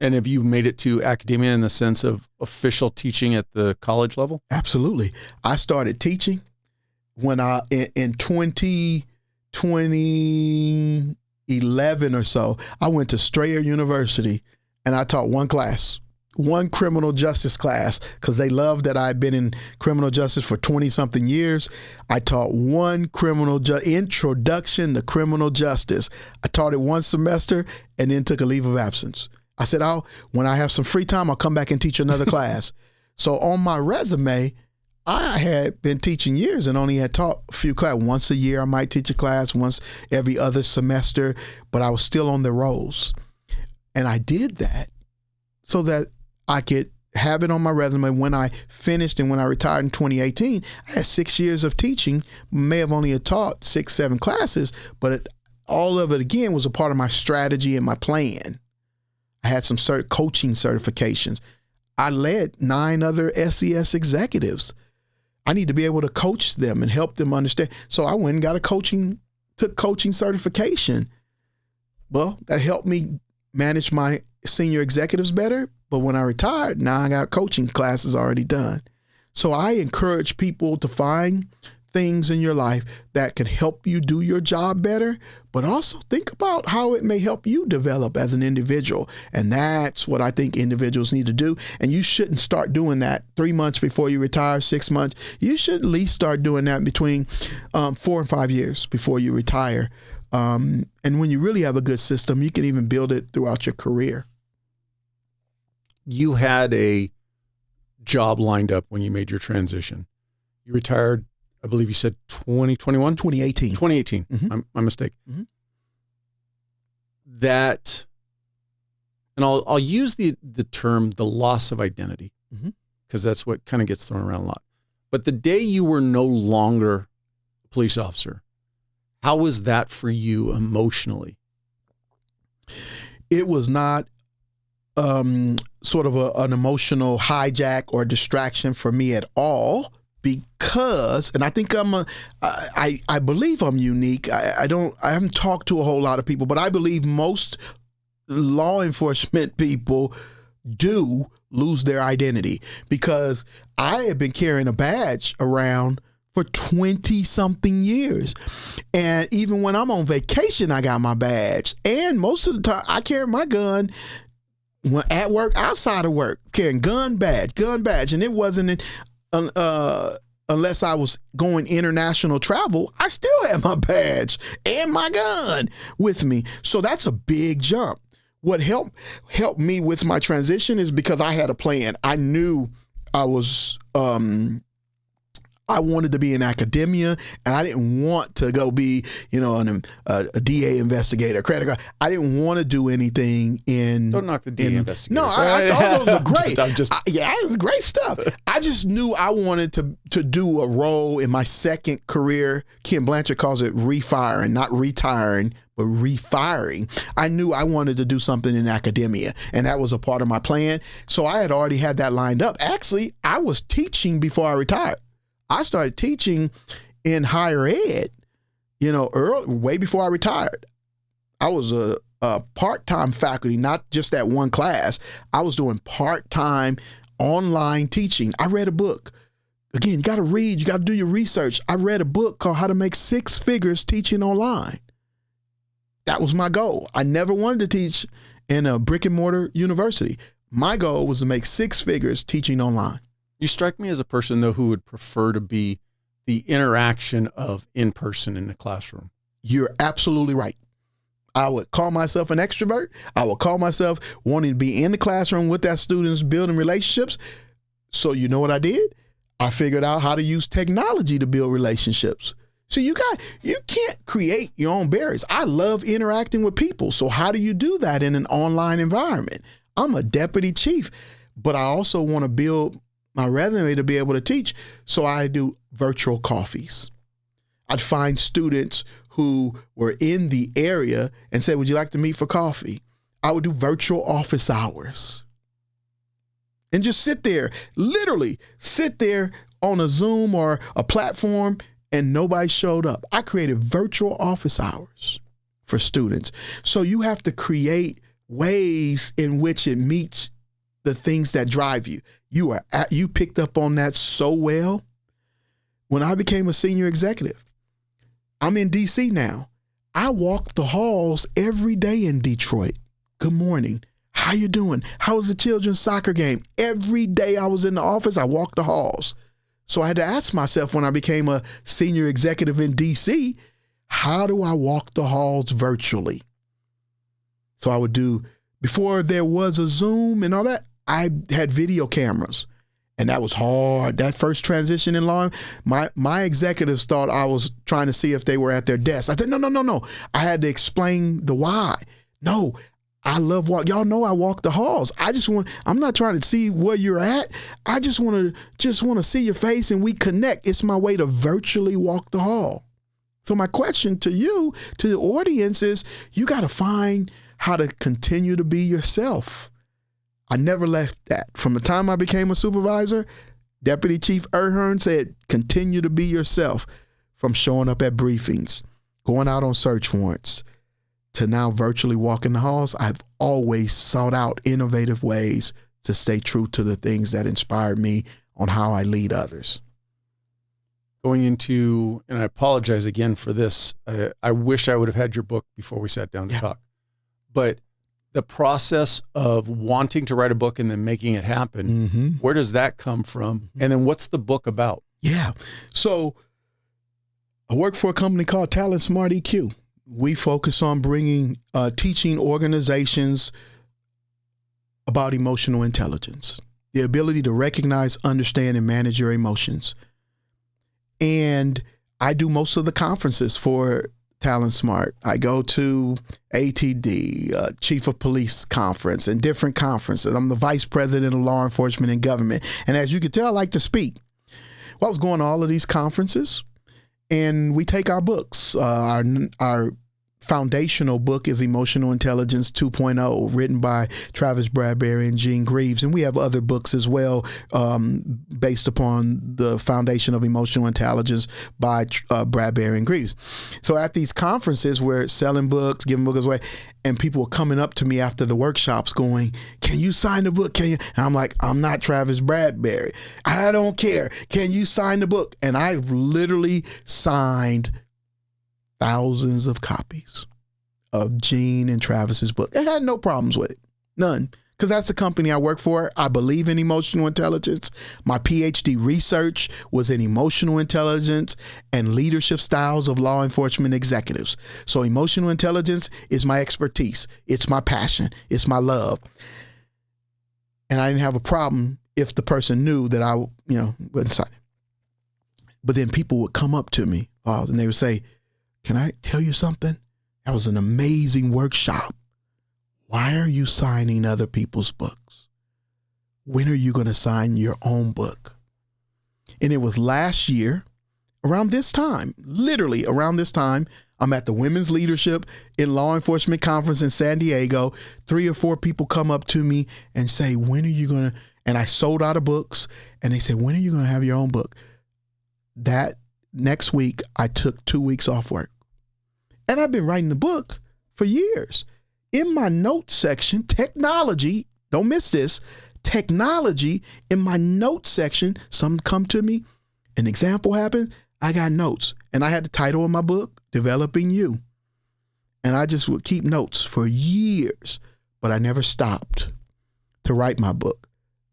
And have you made it to academia in the sense of official teaching at the college level? Absolutely. I started teaching when in 2011 or so. I went to Strayer University and I taught one class, one criminal justice class, because they loved that I'd been in criminal justice for 20-something years. I taught one introduction to criminal justice. I taught it one semester and then took a leave of absence. I said, when I have some free time, I'll come back and teach another class. So on my resume, I had been teaching years and only had taught a few classes. Once a year, I might teach a class, once every other semester, but I was still on the rolls. And I did that so that I could have it on my resume when I finished, and when I retired in 2018, I had 6 years of teaching, may have only taught 6-7 classes, but all of it again was a part of my strategy and my plan. I had some coaching certifications. I led 9 other SES executives. I need to be able to coach them and help them understand. So I went and got took coaching certification. Well, that helped me manage my senior executives better. But when I retired, now I got coaching classes already done. So I encourage people to find things in your life that can help you do your job better, but also think about how it may help you develop as an individual. And that's what I think individuals need to do. And you shouldn't start doing that 3 months before you retire, 6 months. You should at least start doing that between 4 and 5 years before you retire. And when you really have a good system, you can even build it throughout your career. You had a job lined up when you made your transition. You retired, I believe you said 2021? 2018. 2018. Mm-hmm. My mistake. Mm-hmm. That, and I'll use the term the loss of identity. Mm-hmm. because that's what kind of gets thrown around a lot. But the day you were no longer a police officer, how was that for you emotionally? It was not sort of an emotional hijack or distraction for me at all, because, and I think I believe I'm unique. I haven't talked to a whole lot of people, but I believe most law enforcement people do lose their identity, because I have been carrying a badge around for 20 something years. And even when I'm on vacation, I got my badge. And most of the time I carry my gun when at work, outside of work, carrying gun badge. And it wasn't unless I was going international travel, I still had my badge and my gun with me. So that's a big jump. What helped me with my transition is because I had a plan. I knew I wanted to be in academia, and I didn't want to go be, a DA investigator, credit card. I didn't want to do anything in. Don't knock the DA investigators. No, I thought those were great. It was great stuff. I just knew I wanted to do a role in my second career. Ken Blanchard calls it refiring, not retiring, but refiring. I knew I wanted to do something in academia, and that was a part of my plan. So I had already had that lined up. Actually, I was teaching before I retired. I started teaching in higher ed, way before I retired. I was a part-time faculty, not just that one class. I was doing part-time online teaching. I read a book. Again, you got to read, you got to do your research. I read a book called How to Make Six Figures Teaching Online. That was my goal. I never wanted to teach in a brick and mortar university. My goal was to make six figures teaching online. You strike me as a person, though, who would prefer to be the interaction of in-person in the classroom. You're absolutely right. I would call myself an extrovert. I would call myself wanting to be in the classroom with that students, building relationships. So you know what I did? I figured out how to use technology to build relationships. So you can't create your own barriers. I love interacting with people. So how do you do that in an online environment? I'm a deputy chief, but I also want to build my resume to be able to teach. So I do virtual coffees. I'd find students who were in the area and say, would you like to meet for coffee? I would do virtual office hours and just sit there, literally sit there on a Zoom or a platform, and nobody showed up. I created virtual office hours for students. So you have to create ways in which it meets the things that drive you. You picked up on that so well. When I became a senior executive, I'm in DC now. I walk the halls every day in Detroit. Good morning. How you doing? How was the children's soccer game? Every day I was in the office, I walked the halls. So I had to ask myself when I became a senior executive in DC, how do I walk the halls virtually? So I would do, before there was a Zoom and all that, I had video cameras, and that was hard. That first transition in law, my executives thought I was trying to see if they were at their desk. I said, no. I had to explain the why. No, I love y'all know I walk the halls. I'm not trying to see where you're at. I just want to see your face and we connect. It's my way to virtually walk the hall. So my question to you, to the audience, is you got to find how to continue to be yourself. I never left that. From the time I became a supervisor, Deputy Chief Erhern said, continue to be yourself. From showing up at briefings, going out on search warrants, to now virtually walking the halls, I've always sought out innovative ways to stay true to the things that inspired me on how I lead others. Going into, and I apologize again for this, I wish I would have had your book before we sat down to talk, but the process of wanting to write a book and then making it happen, where does that come from? And then what's the book about? Yeah. So I work for a company called TalentSmartEQ. We focus on bringing, teaching organizations about emotional intelligence, the ability to recognize, understand, and manage your emotions. And I do most of the conferences for TalentSmart. I go to ATD, Chief of Police Conference, and different conferences. I'm the Vice President of Law Enforcement and Government. And as you can tell, I like to speak. Well, I was going to all of these conferences, and we take our books. Our foundational book is Emotional Intelligence 2.0, written by Travis Bradbury and Gene Greaves. And we have other books as well, based upon the foundation of emotional intelligence by Bradbury and Greaves. So at these conferences, we're selling books, giving books away, and people were coming up to me after the workshops going, "Can you sign the book? Can you?" And I'm like, "I'm not Travis Bradbury. I don't care. Can you sign the book?" And I've literally signed thousands of copies of Gene and Travis's book. I had no problems with it. None. Because that's the company I work for. I believe in emotional intelligence. My PhD research was in emotional intelligence and leadership styles of law enforcement executives. So emotional intelligence is my expertise. It's my passion. It's my love. And I didn't have a problem if the person knew that I, wasn't signing. But then people would come up to me and they would say, "Can I tell you something? That was an amazing workshop. Why are you signing other people's books? When are you going to sign your own book?" And it was last year, around this time, literally around this time, I'm at the Women's Leadership in Law Enforcement Conference in San Diego. 3 or 4 people come up to me and say, "When are you going to," and I sold out of books, and they said, "When are you going to have your own book?" That next week, I took 2 weeks off work. And I've been writing the book for years. In my notes section, technology, don't miss this, technology, in my notes section, some come to me, an example happened, I got notes. And I had the title of my book, Developing You. And I just would keep notes for years, but I never stopped to write my book.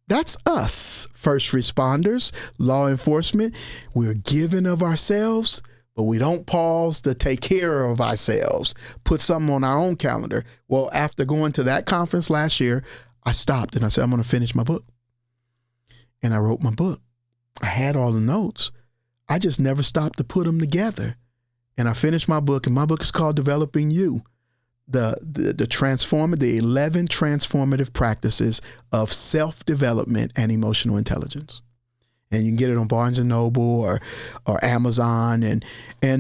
That's us, first responders, law enforcement. We're giving of ourselves, but we don't pause to take care of ourselves, put something on our own calendar. Well, after going to that conference last year, I stopped and I said, "I'm going to finish my book." And I wrote my book. I had all the notes. I just never stopped to put them together. And I finished my book, and my book is called Developing You, the 11 transformative practices of self-development and emotional intelligence. And you can get it on Barnes & Noble or Amazon. And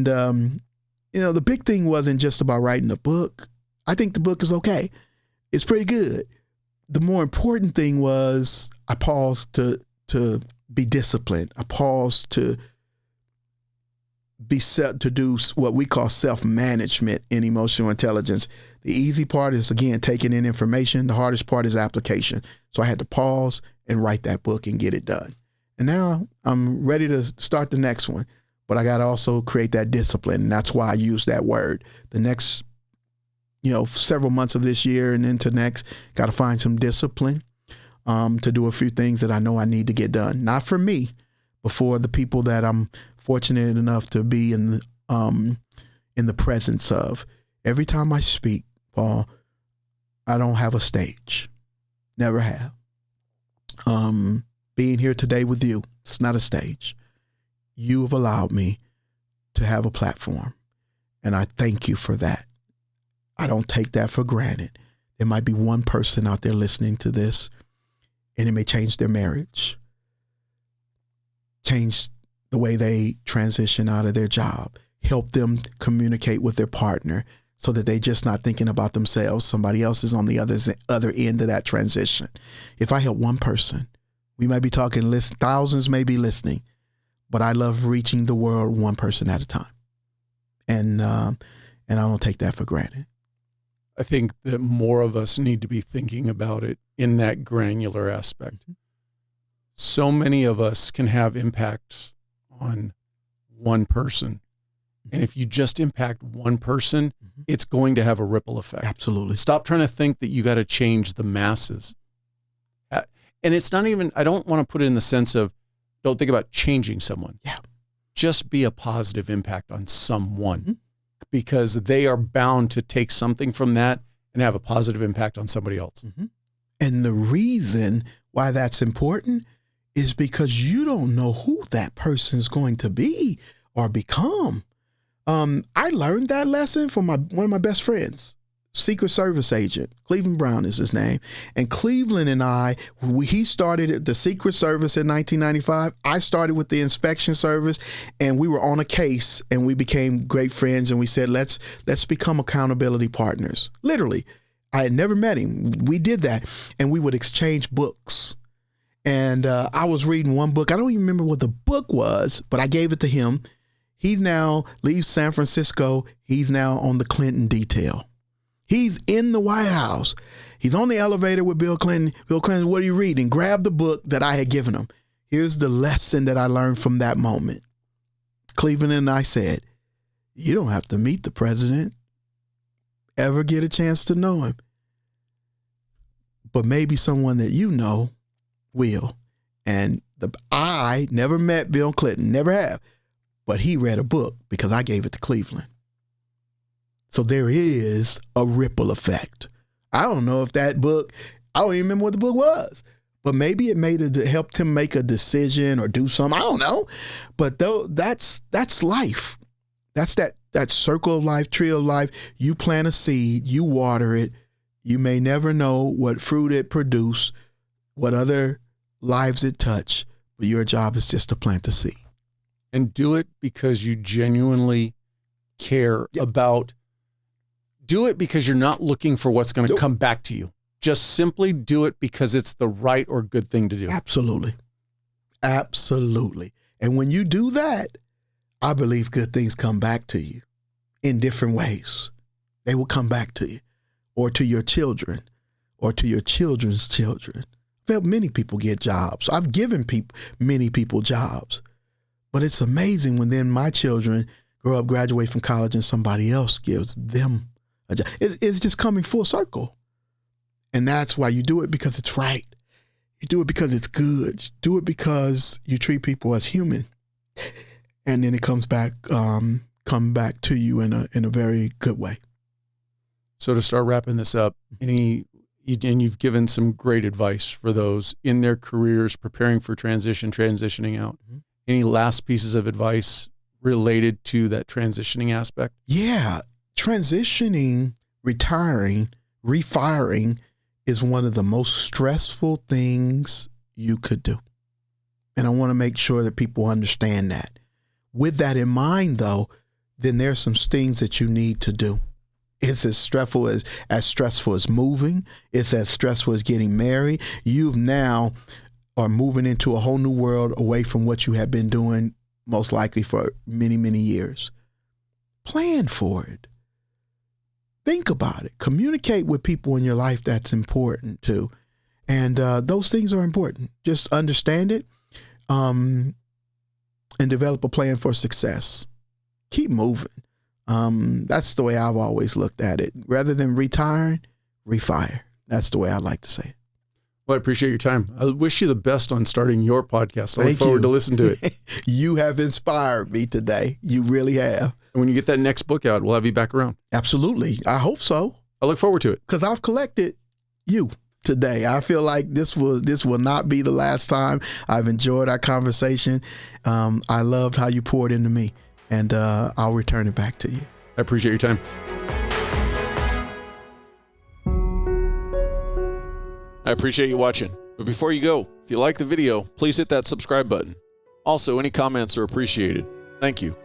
the big thing wasn't just about writing the book. I think the book is okay. It's pretty good. The more important thing was I paused to be disciplined. I paused to do what we call self-management in emotional intelligence. The easy part is, again, taking in information. The hardest part is application. So I had to pause and write that book and get it done. And now I'm ready to start the next one, but I got to also create that discipline. And that's why I use that word. The next, several months of this year and into next, got to find some discipline to do a few things that I know I need to get done. Not for me, but for the people that I'm fortunate enough to be in the presence of. Every time I speak, Paul, I don't have a stage. Never have. Being here today with you, it's not a stage. You have allowed me to have a platform, and I thank you for that. I don't take that for granted. There might be one person out there listening to this, and it may change their marriage, change the way they transition out of their job, help them communicate with their partner so that they're just not thinking about themselves. Somebody else is on the other end of that transition. If I help one person, we might be talking thousands may be listening, but I love reaching the world one person at a time. And I don't take that for granted. I think that more of us need to be thinking about it in that granular aspect. So many of us can have impacts on one person. And if you just impact one person, it's going to have a ripple effect. Absolutely. Stop trying to think that you got to change the masses. And it's not even, I don't want to put it in the sense of, don't think about changing someone. Yeah. Just be a positive impact on someone, because they are bound to take something from that and have a positive impact on somebody else. And the reason why that's important is because you don't know who that person's going to be or become. I learned that lesson from one of my best friends, Secret Service agent. Cleveland Brown is his name. And Cleveland and he started at the Secret Service in 1995. I started with the Inspection Service, and we were on a case, and we became great friends, and we said, let's become accountability partners. Literally. I had never met him. We did that, and we would exchange books. And I was reading one book. I don't even remember what the book was, but I gave it to him. He now leaves San Francisco. He's now on the Clinton detail. He's in the White House. He's on the elevator with Bill Clinton. Bill Clinton, what are you reading? Grab the book that I had given him. Here's the lesson that I learned from that moment. Cleveland and I said, you don't have to meet the president, ever get a chance to know him. But maybe someone that you know will. And I never met Bill Clinton, never have. But he read a book because I gave it to Cleveland. So there is a ripple effect. I don't know if that book, I don't even remember what the book was, but maybe it helped him make a decision or do something. I don't know. But that's life. That's that circle of life, tree of life. You plant a seed, you water it. You may never know what fruit it produce, what other lives it touch, but your job is just to plant the seed. And do it because you genuinely care about. Do it because you're not looking for what's going to come back to you. Just simply do it because it's the right or good thing to do. Absolutely. Absolutely. And when you do that, I believe good things come back to you in different ways. They will come back to you or to your children or to your children's children. I've helped many people get jobs. I've given many people jobs. But it's amazing when then my children grow up, graduate from college, and somebody else gives them a job. It's just coming full circle. And that's why you do it, because it's right. You do it because it's good. You do it because you treat people as human. And then it comes back to you in a very good way. So to start wrapping this up, and you've given some great advice for those in their careers preparing for transitioning out. Mm-hmm. Any last pieces of advice related to that transitioning aspect? Yeah. Transitioning, retiring, refiring is one of the most stressful things you could do. And I want to make sure that people understand that. With that in mind, though, then there's some things that you need to do. It's as stressful as moving. It's as stressful as getting married. You've now are moving into a whole new world away from what you have been doing most likely for many, many years. Plan for it. Think about it. Communicate with people in your life that's important too. And those things are important. Just understand it and develop a plan for success. Keep moving. That's the way I've always looked at it. Rather than retiring, refire. That's the way I like to say it. Well, I appreciate your time. I wish you the best on starting your podcast. I look forward to listening to it. You have inspired me today. You really have. And when you get that next book out, we'll have you back around. Absolutely. I hope so. I look forward to it. Because I've collected you today. I feel like this will not be the last time. I've enjoyed our conversation. I loved how you poured into me, and I'll return it back to you. I appreciate your time. I appreciate you watching. But before you go, if you like the video, please hit that subscribe button. Also, any comments are appreciated. Thank you.